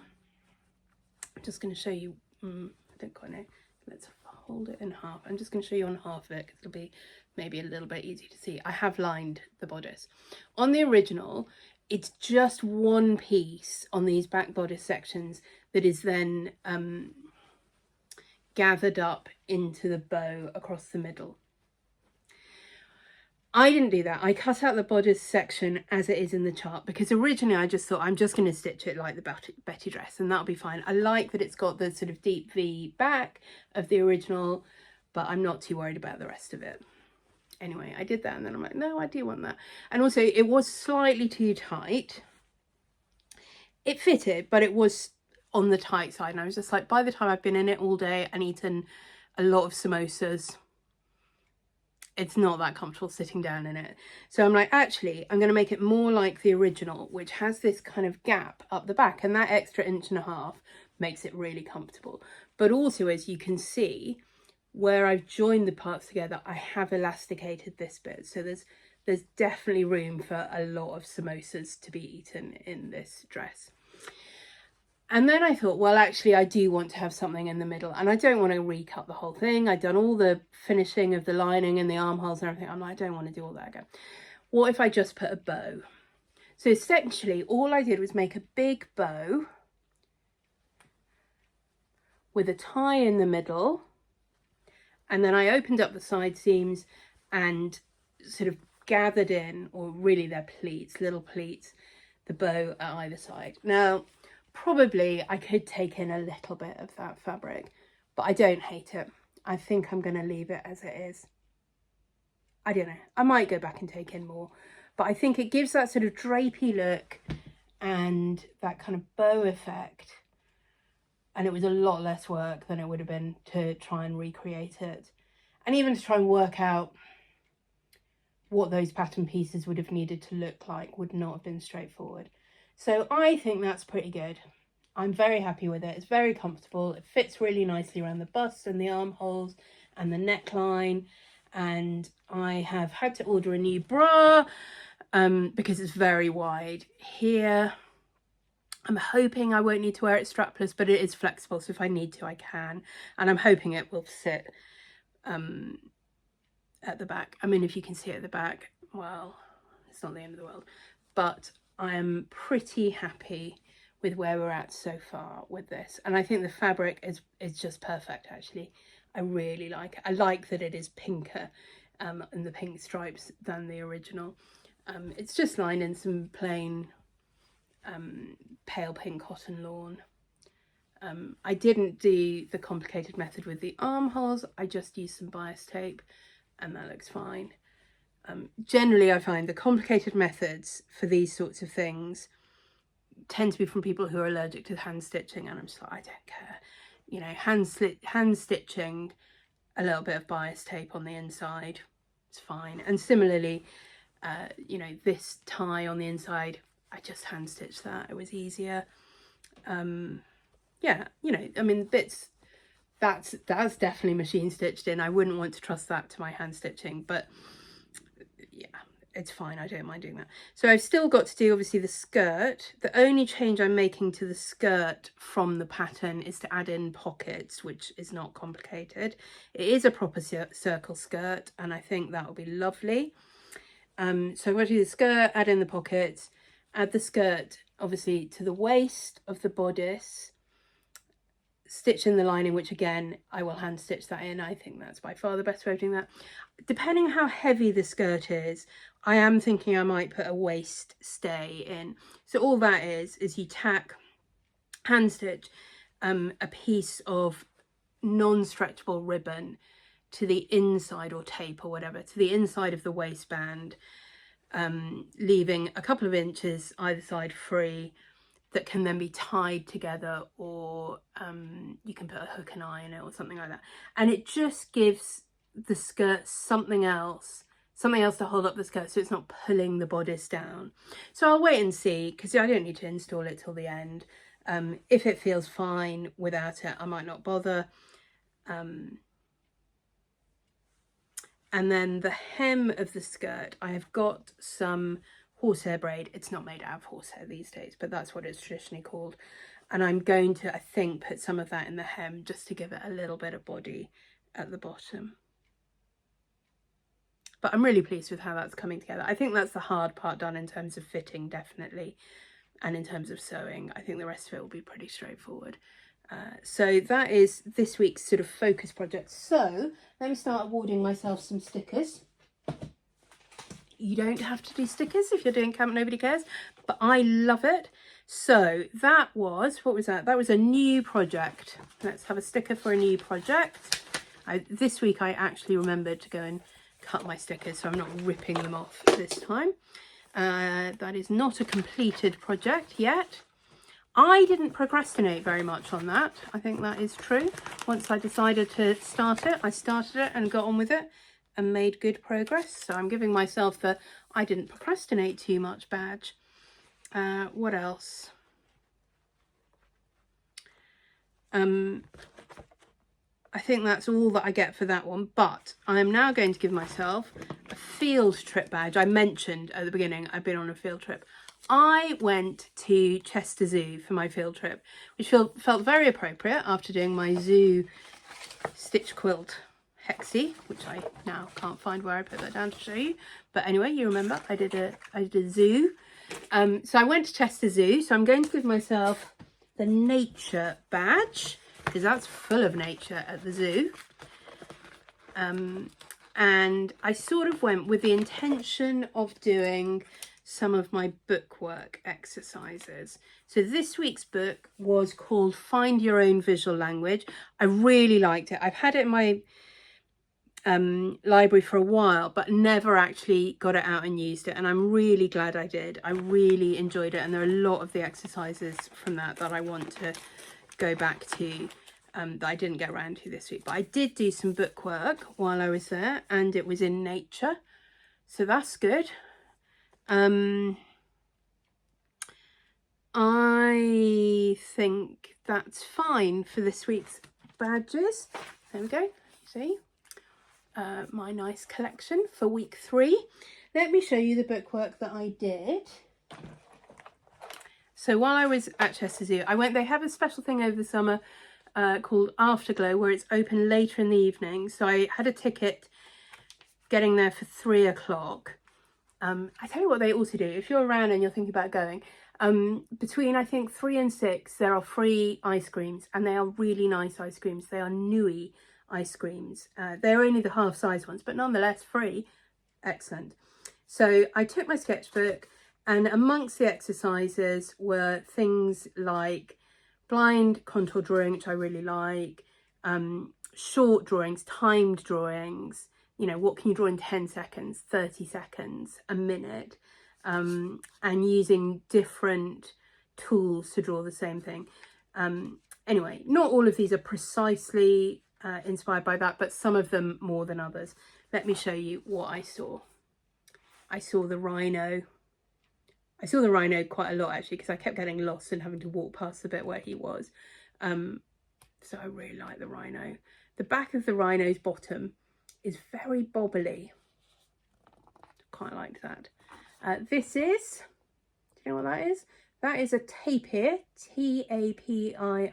S1: I'm just going to show you, I don't quite know. Let's hold it in half. I'm just going to show you on half of it because it'll be maybe a little bit easy to see. I have lined the bodice. On the original, it's just one piece on these back bodice sections that is then gathered up into the bow across the middle. I didn't do that. I cut out the bodice section as it is in the chart, because originally I just thought I'm just going to stitch it like the Betty dress and that'll be fine. I like that it's got the sort of deep V back of the original, but I'm not too worried about the rest of it. Anyway, I did that and then I'm like, no, I do want that. And also it was slightly too tight. It fitted, but it was on the tight side. And I was just like, by the time I've been in it all day and eaten a lot of samosas, it's not that comfortable sitting down in it. So I'm like, actually, I'm going to make it more like the original, which has this kind of gap up the back. And that extra 1.5 inches makes it really comfortable. But also, as you can see, where I've joined the parts together, I have elasticated this bit. So there's definitely room for a lot of samosas to be eaten in this dress. And then I thought, well, actually, I do want to have something in the middle, and I don't want to recut the whole thing. I've done all the finishing of the lining and the armholes and everything. I'm like, I don't want to do all that again. What if I just put a bow? So essentially, all I did was make a big bow with a tie in the middle, and then I opened up the side seams and sort of gathered in, or really they're pleats, little pleats, the bow at either side. Now, probably I could take in a little bit of that fabric, but I don't hate it. I think I'm going to leave it as it is. I don't know. I might go back and take in more, but I think it gives that sort of drapey look and that kind of bow effect. And it was a lot less work than it would have been to try and recreate it. And even to try and work out what those pattern pieces would have needed to look like would not have been straightforward. So I think that's pretty good. I'm very happy with it. It's very comfortable. It fits really nicely around the bust and the armholes and the neckline. And I have had to order a new bra because it's very wide here. I'm hoping I won't need to wear it strapless, but it is flexible, so if I need to, I can. And I'm hoping it will sit at the back. I mean, if you can see it at the back, well, it's not the end of the world. But I am pretty happy with where we're at so far with this. And I think the fabric is just perfect, actually. I really like it. I like that it is pinker and the pink stripes than the original. It's just lined in some plain pale pink cotton lawn. I didn't do the complicated method with the armholes. I just used some bias tape and that looks fine. Generally, I find the complicated methods for these sorts of things tend to be from people who are allergic to hand stitching, and I'm just like, I don't care. You know, hand stitching, a little bit of bias tape on the inside, it's fine. And similarly, you know, this tie on the inside, I just hand stitched that. It was easier. Yeah, you know, I mean, bits that's definitely machine stitched in. I wouldn't want to trust that to my hand stitching, but yeah, it's fine. I don't mind doing that. So I've still got to do obviously the skirt. The only change I'm making to the skirt from the pattern is to add in pockets, which is not complicated. It is a proper circle skirt, and I think that will be lovely. So I'm going to do the skirt, add in the pockets, add the skirt obviously to the waist of the bodice, stitch in the lining, which again I will hand stitch that in. I think that's by far the best way of doing that. Depending how heavy the skirt is, I am thinking I might put a waist stay in. So all that is you tack, hand stitch a piece of non-stretchable ribbon to the inside, or tape or whatever, to the inside of the waistband, leaving a couple of inches either side free, that can then be tied together, or you can put a hook and eye in it or something like that. And it just gives the skirt something else to hold up the skirt, so it's not pulling the bodice down. So I'll wait and see, because I don't need to install it till the end. If it feels fine without it, I might not bother. And then the hem of the skirt, I have got some horsehair braid. It's not made out of horsehair these days, but that's what it's traditionally called. And I'm going to, I think, put some of that in the hem just to give it a little bit of body at the bottom. But I'm really pleased with how that's coming together. I think that's the hard part done in terms of fitting, definitely. And in terms of sewing, I think the rest of it will be pretty straightforward. So that is this week's sort of focus project. So let me start awarding myself some stickers. You don't have to do stickers if you're doing Camp Nobody Cares, but I love it. So that was, what was that? That was a new project. Let's have a sticker for a new project. This week I actually remembered to go and cut my stickers, so I'm not ripping them off this time. That is not a completed project yet. I didn't procrastinate very much on that. I think that is true. Once I decided to start it, I started it and got on with it and made good progress. So I'm giving myself the I didn't procrastinate too much badge. What else? I think that's all that I get for that one, but I'm now going to give myself a field trip badge. I mentioned at the beginning I've been on a field trip. I went to Chester Zoo for my field trip, which felt very appropriate after doing my zoo stitch quilt hexie, which I now can't find where I put that down to show you. But anyway, you remember I did a zoo. So I went to Chester Zoo, so I'm going to give myself the nature badge, because that's full of nature at the zoo. And I sort of went with the intention of doing some of my bookwork exercises. So this week's book was called Find Your Own Visual Language. I really liked it. I've had it in my library for a while, but never actually got it out and used it, and I'm really glad I did. I really enjoyed it, and there are a lot of the exercises from that I want to go back to, that I didn't get around to this week. But I did do some bookwork while I was there, and it was in nature, so that's good. I think that's fine for this week's badges. There we go. See, my nice collection for week 3. Let me show you the bookwork that I did. So while I was at Chester Zoo, they have a special thing over the summer called Afterglow, where it's open later in the evening. So I had a ticket getting there for 3 o'clock. I tell you what they also do, if you're around and you're thinking about going, between I think 3 and 6 there are free ice creams, and they are really nice ice creams. They are Nui ice creams. They're only the half size ones, but nonetheless free. Excellent. So I took my sketchbook, and amongst the exercises were things like blind contour drawing, which I really like, short drawings, timed drawings, you know, what can you draw in 10 seconds, 30 seconds, a minute, and using different tools to draw the same thing. Anyway, not all of these are precisely inspired by that, but some of them more than others. Let me show you what I saw. I saw the rhino. I saw the rhino quite a lot actually, because I kept getting lost and having to walk past the bit where he was. So I really like the rhino. The back of the rhino's bottom is very bobbly. Quite like that. This is, do you know what that is? That is a tapir, T-A-P-I-R.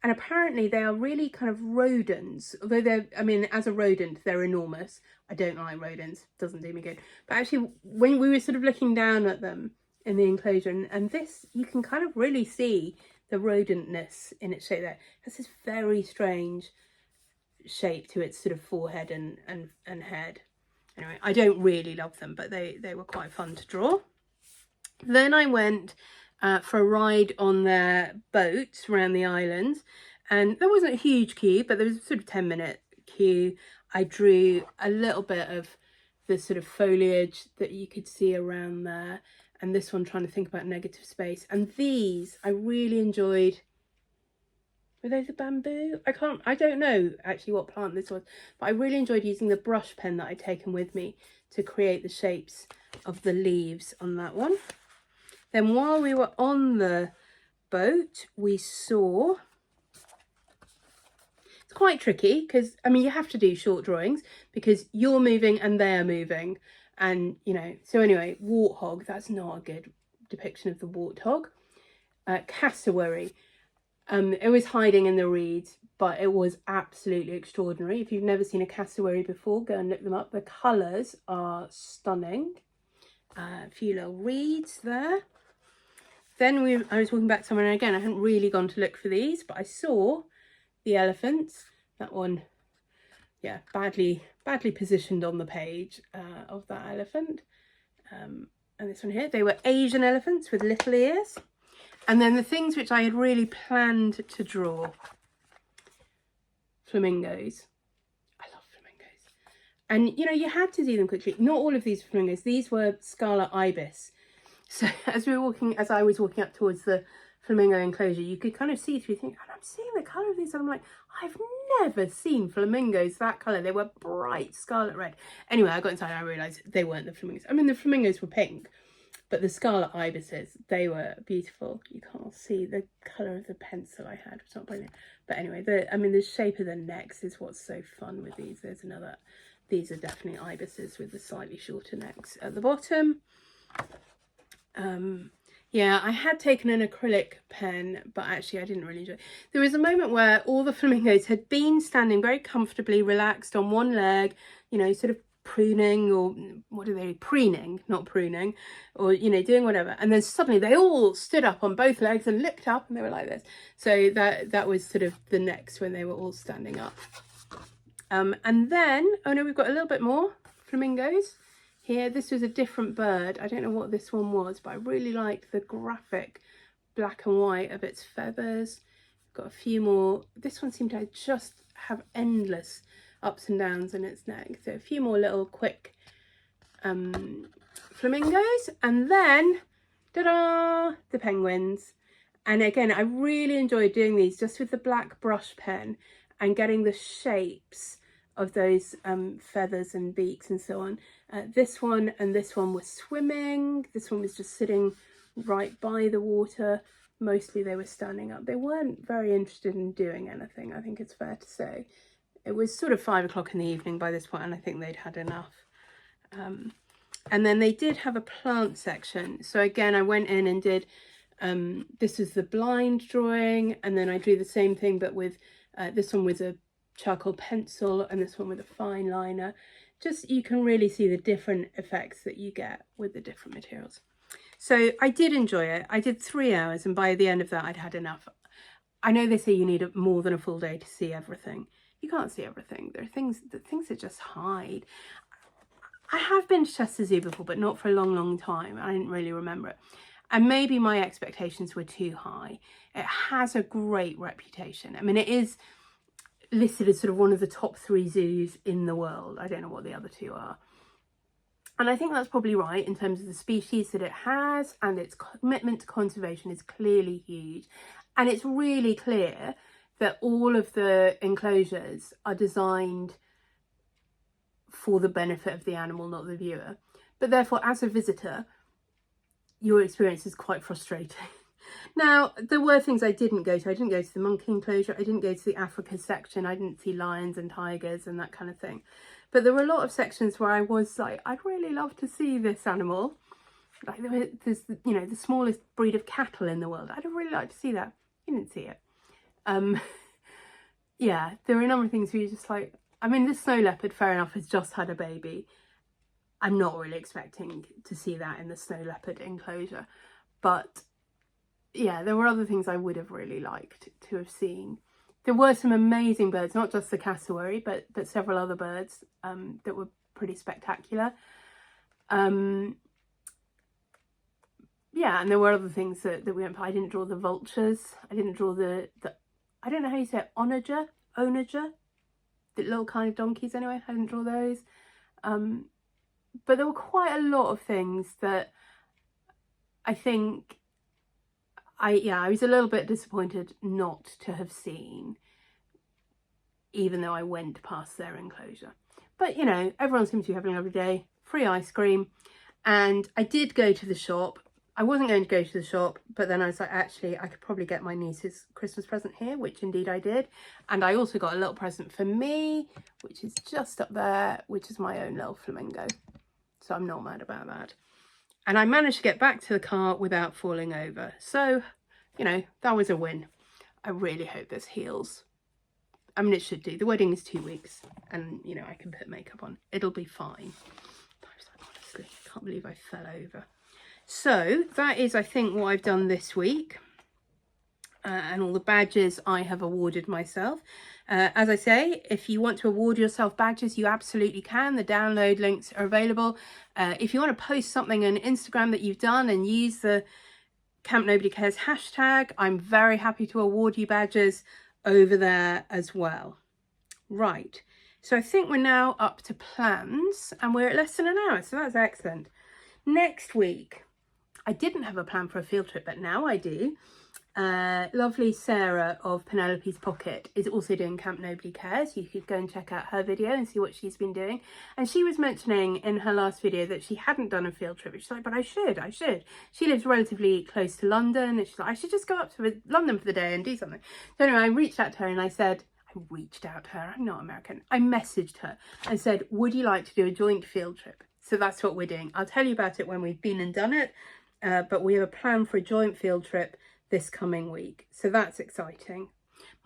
S1: And apparently they are really kind of rodents, although they're, I mean, as a rodent, they're enormous. I don't like rodents, doesn't do me good. But actually, when we were sort of looking down at them in the enclosure, and this, you can kind of really see the rodentness in its shape there. It has this very strange shape to its sort of forehead and head. Anyway, I don't really love them, but they were quite fun to draw. Then I went for a ride on their boat around the island, and there wasn't a huge queue, but there was a sort of 10-minute queue. I drew a little bit of the sort of foliage that you could see around there, and this one trying to think about negative space. And these I really enjoyed. Were those a bamboo? I don't know actually what plant this was, but I really enjoyed using the brush pen that I'd taken with me to create the shapes of the leaves on that one. Then while we were on the boat, we saw, it's quite tricky because, I mean, you have to do short drawings because you're moving and they're moving. And, you know, so anyway, warthog, that's not a good depiction of the warthog. Cassowary, it was hiding in the reeds, but it was absolutely extraordinary. If you've never seen a cassowary before, go and look them up. The colours are stunning. A few little reeds there. Then I was walking back somewhere, and again, I hadn't really gone to look for these, but I saw the elephants. That one, yeah, badly positioned on the page of that elephant. And this one here, they were Asian elephants with little ears. And then the things which I had really planned to draw, flamingos. I love flamingos. And, you know, you had to do them quickly. Not all of these flamingos. These were scarlet ibis. So as I was walking up towards the flamingo enclosure, you could kind of see through, and I'm seeing the colour of these, and I'm like, I've never seen flamingos that colour. They were bright scarlet red. Anyway, I got inside and I realised they weren't the flamingos. I mean, the flamingos were pink, but the scarlet ibises, they were beautiful. You can't see the colour of the pencil I had, which is not brilliant. But anyway, the shape of the necks is what's so fun with these. There's another, these are definitely ibises with the slightly shorter necks at the bottom. Yeah, I had taken an acrylic pen, but actually I didn't really enjoy it. There was a moment where all the flamingos had been standing very comfortably, relaxed on one leg, you know, sort of pruning, or what are they, preening, not pruning, or, you know, doing whatever. And then suddenly they all stood up on both legs and looked up, and they were like this. So that was sort of the next when they were all standing up. And then, oh no, we've got a little bit more flamingos. Here, this was a different bird. I don't know what this one was, but I really liked the graphic black and white of its feathers. Got a few more. This one seemed to just have endless ups and downs in its neck. So a few more little quick flamingos. And then, ta-da, the penguins. And again, I really enjoyed doing these just with the black brush pen and getting the shapes of those feathers and beaks and so on. This one and this one were swimming. This one was just sitting right by the water. Mostly they were standing up. They weren't very interested in doing anything, I think it's fair to say. It was sort of 5 o'clock in the evening by this point, and I think they'd had enough. And then they did have a plant section. So again, I went in and did, this was the blind drawing, and then I drew the same thing, but with, this one was a charcoal pencil and this one with a fine liner. Just, you can really see the different effects that you get with the different materials. So I did enjoy it. I did 3 hours, and by the end of that I'd had enough. I know they say you need more than a full day to see everything. You can't see everything. There are things that just hide. I have been to Chester Zoo before, but not for a long time. I didn't really remember it. And maybe my expectations were too high. It has a great reputation. I mean, it is listed as sort of one of the top 3 zoos in the world. I don't know what the other 2 are. And I think that's probably right in terms of the species that it has, and its commitment to conservation is clearly huge. And it's really clear that all of the enclosures are designed for the benefit of the animal, not the viewer. But therefore, as a visitor, your experience is quite frustrating. Now, there were things I didn't go to. I didn't go to the monkey enclosure. I didn't go to the Africa section. I didn't see lions and tigers and that kind of thing. But there were a lot of sections where I was like, I'd really love to see this animal. Like there's, you know, the smallest breed of cattle in the world. I'd really like to see that. You didn't see it. Yeah, there are a number of things where you're just like, I mean, the snow leopard, fair enough, has just had a baby. I'm not really expecting to see that in the snow leopard enclosure. But yeah, there were other things I would have really liked to have seen. There were some amazing birds, not just the cassowary, but several other birds that were pretty spectacular. Yeah, and there were other things that we went for. I didn't draw the vultures. I didn't draw the I don't know how you say it, onager, the little kind of donkeys anyway. I didn't draw those. But there were quite a lot of things that I think I was a little bit disappointed not to have seen, even though I went past their enclosure. But, you know, everyone seems to be having a lovely day. Free ice cream. And I did go to the shop. I wasn't going to go to the shop, but then I was like, actually, I could probably get my niece's Christmas present here, which indeed I did. And I also got a little present for me, which is just up there, which is my own little flamingo. So I'm not mad about that. And I managed to get back to the car without falling over. So, you know, that was a win. I really hope this heals. I mean, it should do. The wedding is 2 weeks and, you know, I can put makeup on. It'll be fine. Honestly, I can't believe I fell over. So that is, I think, what I've done this week. And all the badges I have awarded myself. As I say, if you want to award yourself badges, you absolutely can. The download links are available. If you want to post something on Instagram that you've done and use the Camp Nobody Cares hashtag, I'm very happy to award you badges over there as well. Right, so I think we're now up to plans and we're at less than an hour, so that's excellent. Next week, I didn't have a plan for a field trip, but now I do. Lovely Sarah of Penelope's Pocket is also doing Camp Nobody Cares. You could go and check out her video and see what she's been doing. And she was mentioning in her last video that she hadn't done a field trip. She's like, but I should. She lives relatively close to London and she's like, I should just go up to London for the day and do something. So anyway, I reached out to her and I said, I'm not American. I messaged her and said, would you like to do a joint field trip? So that's what we're doing. I'll tell you about it when we've been and done it. But we have a plan for a joint field trip this coming week. So that's exciting.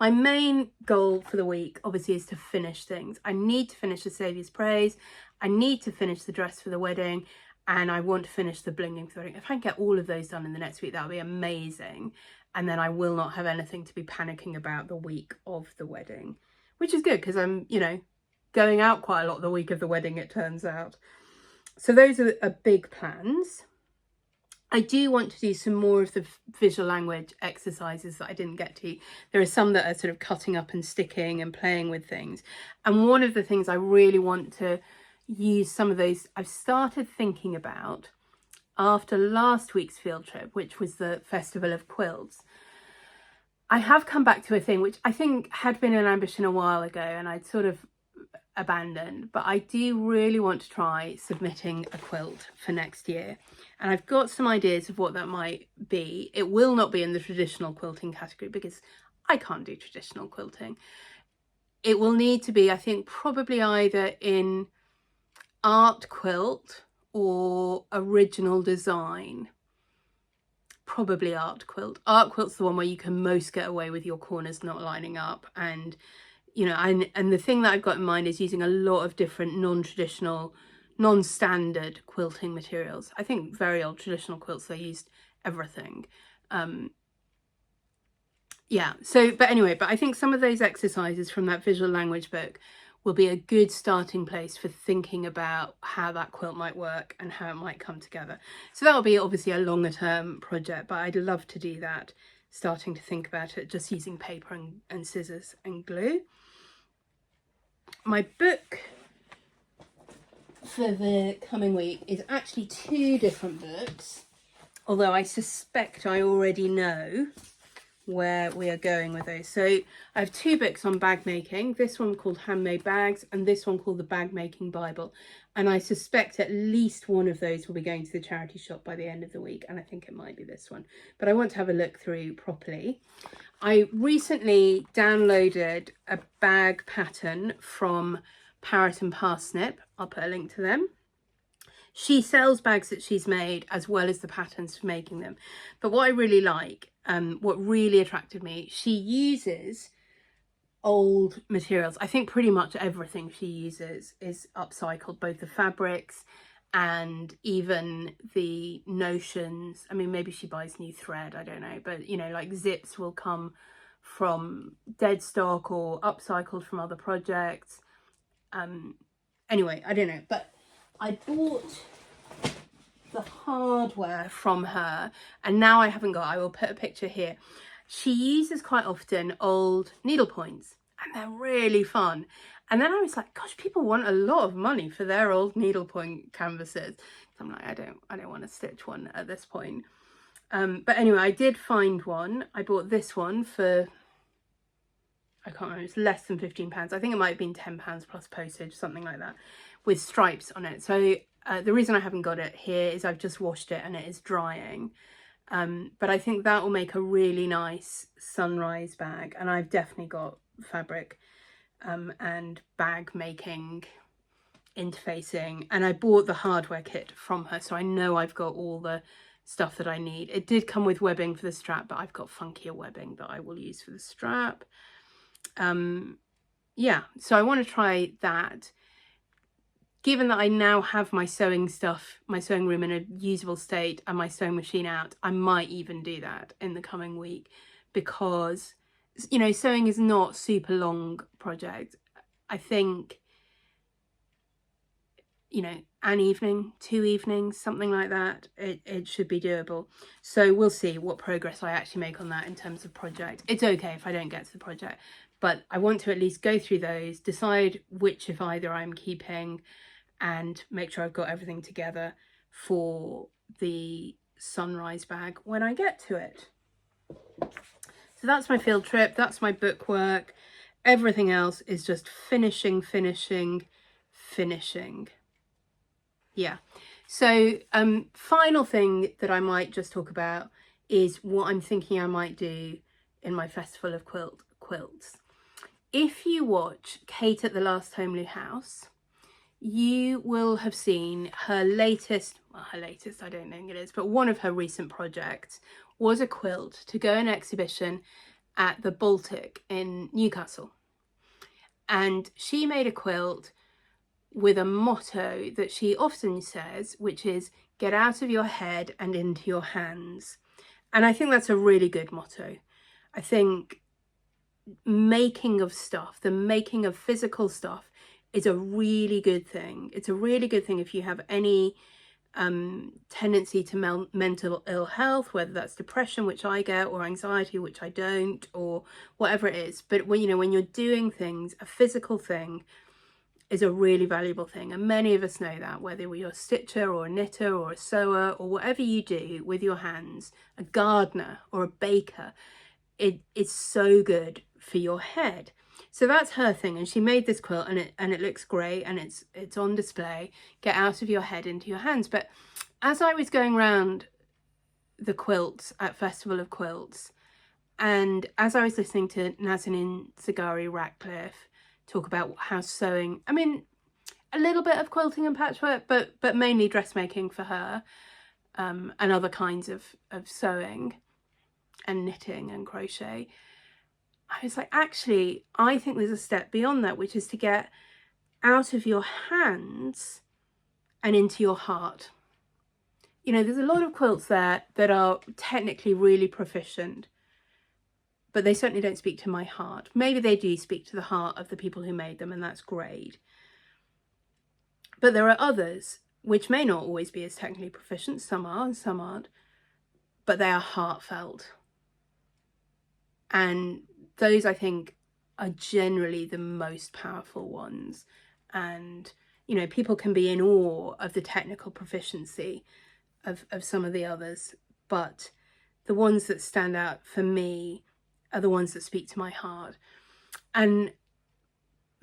S1: My main goal for the week obviously is to finish things. I need to finish the Saviour's Praise. I need to finish the dress for the wedding. And I want to finish the blinging for the wedding. If I can get all of those done in the next week, that would be amazing. And then I will not have anything to be panicking about the week of the wedding, which is good because I'm, you know, going out quite a lot the week of the wedding, it turns out. So those are big plans. I do want to do some more of the visual language exercises that I didn't get to. There are some that are sort of cutting up and sticking and playing with things. And one of the things I really want to use some of those, I've started thinking about after last week's field trip, which was the Festival of Quilts. I have come back to a thing which I think had been an ambition a while ago and I'd sort of abandoned, but I do really want to try submitting a quilt for next year. And I've got some ideas of what that might be. It will not be in the traditional quilting category because I can't do traditional quilting. It will need to be, I think, probably either in art quilt or original design. Probably art quilt. Art quilt's the one where you can most get away with your corners not lining up, and you know, and the thing that I've got in mind is using a lot of different non-traditional, non-standard quilting materials. I think very old traditional quilts, they used everything. Yeah, so, but anyway, but I think some of those exercises from that visual language book will be a good starting place for thinking about how that quilt might work and how it might come together. So that'll be obviously a longer term project, but I'd love to do that, starting to think about it just using paper and scissors and glue. My book for the coming week is actually 2 different books, although I suspect I already know where we are going with those. So I have 2 books on bag making, this one called Handmade Bags and this one called the Bag Making Bible, and I suspect at least one of those will be going to the charity shop by the end of the week, and I think it might be this one, but I want to have a look through properly. I recently downloaded a bag pattern from Parrot and Parsnip. I'll put a link to them. She sells bags that she's made as well as the patterns for making them. But what I really like, what really attracted me, she uses old materials. I think pretty much everything she uses is upcycled, both the fabrics and even the notions. I mean, maybe she buys new thread, I don't know, but you know, like zips will come from dead stock or upcycled from other projects. Anyway, I don't know, but I bought the hardware from her, and now I will put a picture here. She uses quite often old needle points, and they're really fun. And then I was like, gosh, people want a lot of money for their old needlepoint canvases. So I'm like, I don't want to stitch one at this point. But anyway, I did find one. I bought this one for, I can't remember, it's less than £15. I think it might have been £10 plus postage, something like that, with stripes on it. So the reason I haven't got it here is I've just washed it and it is drying. But I think that will make a really nice sunrise bag, and I've definitely got fabric and bag making interfacing, and I bought the hardware kit from her, so I know I've got all the stuff that I need. It did come with webbing for the strap, but I've got funkier webbing that I will use for the strap. Yeah, so I want to try that. Given that I now have my sewing stuff, my sewing room in a usable state and my sewing machine out, I might even do that in the coming week, because, you know, sewing is not super long project. I think, you know, an evening, 2 evenings, something like that, it should be doable. So we'll see what progress I actually make on that in terms of project. It's okay if I don't get to the project, but I want to at least go through those, decide which, if either, I'm keeping, and make sure I've got everything together for the sunrise bag when I get to it. So that's my field trip, that's my book work. Everything else is just finishing. Yeah. So final thing that I might just talk about is what I'm thinking I might do in my Festival of Quilts. If you watch Kate at the Last Homely House, you will have seen her latest, I don't think it is, but one of her recent projects was a quilt to go in exhibition at the Baltic in Newcastle. And she made a quilt with a motto that she often says, which is, get out of your head and into your hands. And I think that's a really good motto. I think making of stuff, the making of physical stuff, is a really good thing. It's a really good thing if you have any tendency to mental ill health, whether that's depression, which I get, or anxiety, which I don't, or whatever it is. But when, you know, when you're doing things, a physical thing is a really valuable thing, and many of us know that, whether you're a stitcher or a knitter or a sewer or whatever you do with your hands, a gardener or a baker, it's so good for your head. So that's her thing, and she made this quilt, and it looks great, and it's on display. Get out of your head into your hands. But as I was going around the quilts at Festival of Quilts, and as I was listening to Nazanin Zaghari-Ratcliffe talk about how sewing, I mean, a little bit of quilting and patchwork, but mainly dressmaking for her, and other kinds of sewing and knitting and crochet, I was like, actually, I think there's a step beyond that, which is to get out of your hands and into your heart. You know, there's a lot of quilts there that are technically really proficient, but they certainly don't speak to my heart. Maybe they do speak to the heart of the people who made them, and that's great. But there are others which may not always be as technically proficient. Some are and some aren't, but they are heartfelt. And those, I think, are generally the most powerful ones. And, you know, people can be in awe of the technical proficiency of some of the others, but the ones that stand out for me are the ones that speak to my heart. And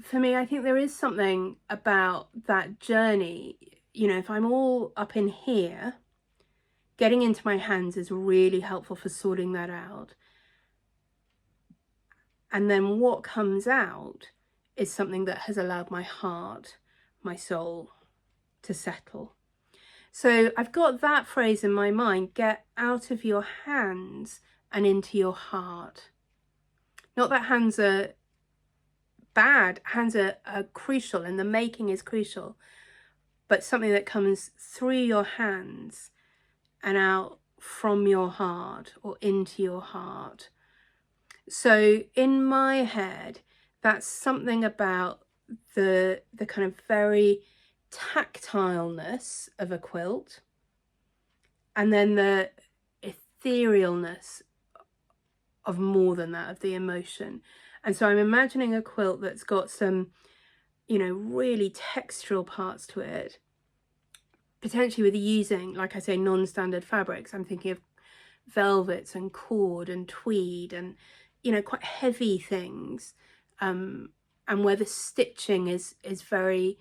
S1: for me, I think there is something about that journey. You know, if I'm all up in here, getting into my hands is really helpful for sorting that out. And then what comes out is something that has allowed my heart, my soul, to settle. So I've got that phrase in my mind: get out of your hands and into your heart. Not that hands are bad, hands are crucial, and the making is crucial, but something that comes through your hands and out from your heart or into your heart. So in my head, that's something about the kind of very tactileness of a quilt, and then the etherealness of more than that, of the emotion. And so I'm imagining a quilt that's got some, you know, really textural parts to it, potentially with using, like I say, non-standard fabrics. I'm thinking of velvets and cord and tweed and, you know, quite heavy things, and where the stitching is very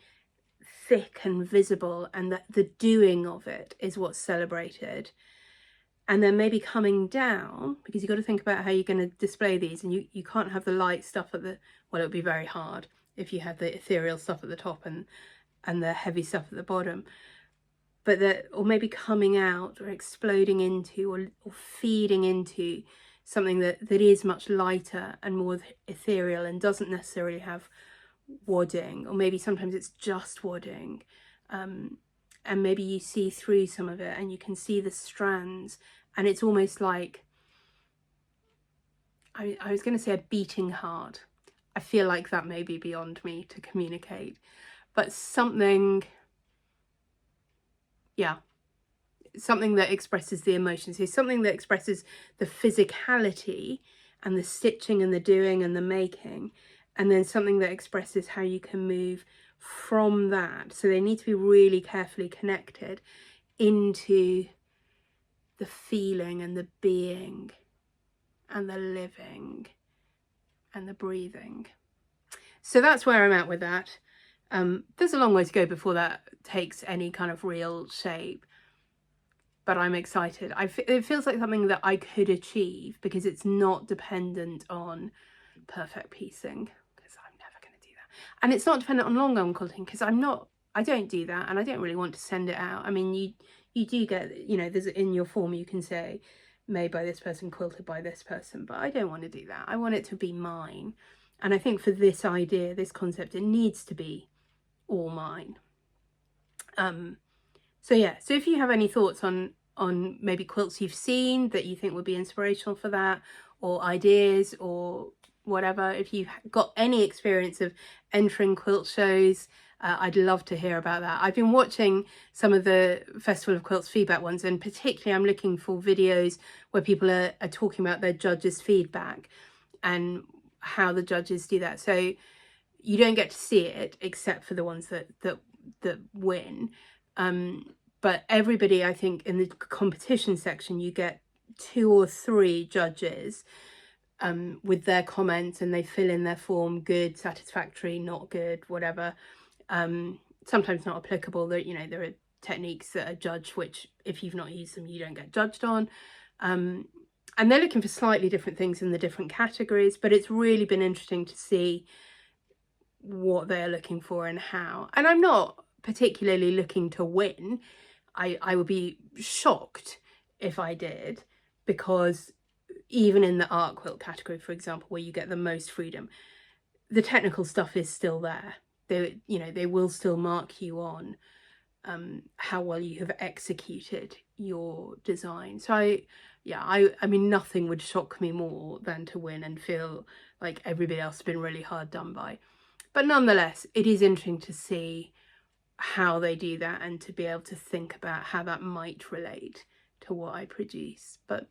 S1: thick and visible, and that the doing of it is what's celebrated. And then maybe coming down, because you've got to think about how you're going to display these, and you can't have the light stuff at the, well, it would be very hard if you had the ethereal stuff at the top and the heavy stuff at the bottom. But that, or maybe coming out or exploding into or feeding into something that is much lighter and more ethereal and doesn't necessarily have wadding, or maybe sometimes it's just wadding, and maybe you see through some of it and you can see the strands, and it's almost like, I was going to say a beating heart. I feel like that may be beyond me to communicate, but something, yeah, something that expresses the emotions. So something that expresses the physicality and the stitching and the doing and the making, and then something that expresses how you can move from that. So they need to be really carefully connected into the feeling and the being and the living and the breathing. So that's where I'm at with that. There's a long way to go before that takes any kind of real shape, but I'm excited. It feels like something that I could achieve because it's not dependent on perfect piecing, because I'm never going to do that. And it's not dependent on long arm quilting, because I don't do that, and I don't really want to send it out. I mean, you do get, you know, there's in your form you can say made by this person, quilted by this person, but I don't want to do that. I want it to be mine. And I think for this idea, this concept, it needs to be all mine. So yeah, so if you have any thoughts on maybe quilts you've seen that you think would be inspirational for that, or ideas or whatever, if you've got any experience of entering quilt shows, I'd love to hear about that. I've been watching some of the Festival of Quilts feedback ones, and particularly I'm looking for videos where people are talking about their judges' feedback and how the judges do that. So you don't get to see it except for the ones that win. But everybody, I think, in the competition section, you get 2 or 3 judges with their comments, and they fill in their form: good, satisfactory, not good, whatever. Sometimes not applicable. That, you know, there are techniques that are judged which, if you've not used them, you don't get judged on. And they're looking for slightly different things in the different categories, but it's really been interesting to see what they're looking for and how. And I'm not particularly looking to win. I would be shocked if I did, because even in the art quilt category, for example, where you get the most freedom, the technical stuff is still there. They will still mark you on how well you have executed your design. So I mean, nothing would shock me more than to win and feel like everybody else has been really hard done by. But nonetheless, it is interesting to see how they do that and to be able to think about how that might relate to what I produce. But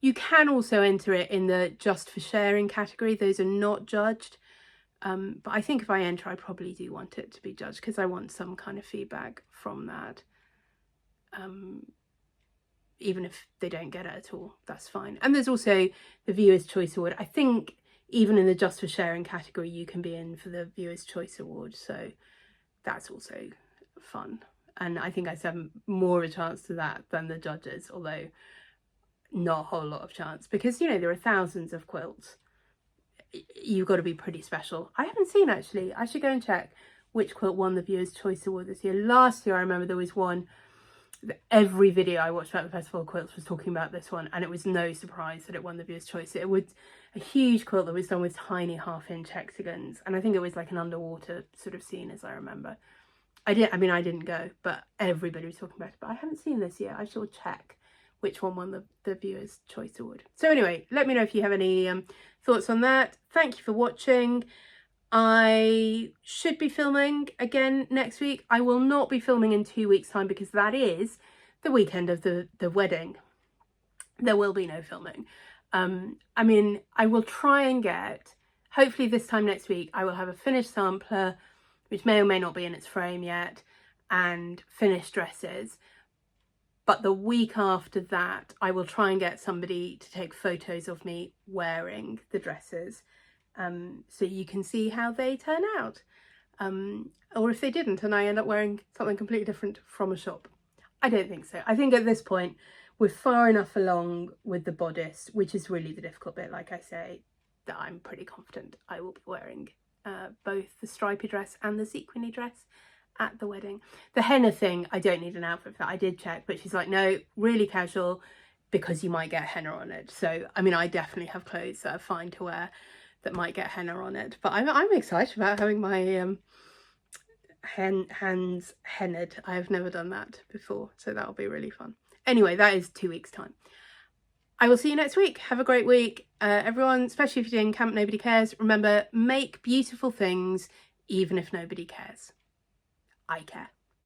S1: you can also enter it in the just for sharing category. Those are not judged. But I think if I enter, I probably do want it to be judged because I want some kind of feedback from that. Even if they don't get it at all, that's fine. And there's also the Viewer's Choice Award. I think even in the just for sharing category, you can be in for the Viewer's Choice Award. So that's also fun. And I think I have more of a chance to that than the judges, although not a whole lot of chance because, you know, there are thousands of quilts. You've got to be pretty special. I haven't seen, actually. I should go and check which quilt won the Viewer's Choice Award this year. Last year, I remember there was one. Every video I watched about the Festival of Quilts was talking about this one, and it was no surprise that it won the Viewer's Choice. It was a huge quilt that was done with tiny 1/2-inch hexagons, and I think it was like an underwater sort of scene, as I remember. I didn't go, but everybody was talking about it. But I haven't seen this year. I shall check which one won the Viewer's Choice Award. So anyway, let me know if you have any thoughts on that. Thank you for watching. I should be filming again next week. I will not be filming in 2 weeks' time because that is the weekend of the wedding. There will be no filming. I mean, I will try and get, hopefully this time next week, I will have a finished sampler, which may or may not be in its frame yet, and finished dresses. But the week after that, I will try and get somebody to take photos of me wearing the dresses. So you can see how they turn out. Or if they didn't and I end up wearing something completely different from a shop. I don't think so. I think at this point we're far enough along with the bodice, which is really the difficult bit, like I say, that I'm pretty confident I will be wearing both the stripy dress and the sequiny dress at the wedding. The henna thing, I don't need an outfit for that. I did check, but she's like, no, really casual because you might get henna on it. So, I mean, I definitely have clothes that are fine to wear that might get henna on it, but I'm excited about having my hands hennaed. I have never done that before, so that'll be really fun. Anyway, that is 2 weeks' time. I will see you next week. Have a great week, everyone, especially if you're doing Camp Nobody Cares. Remember, make beautiful things even if nobody cares. I care.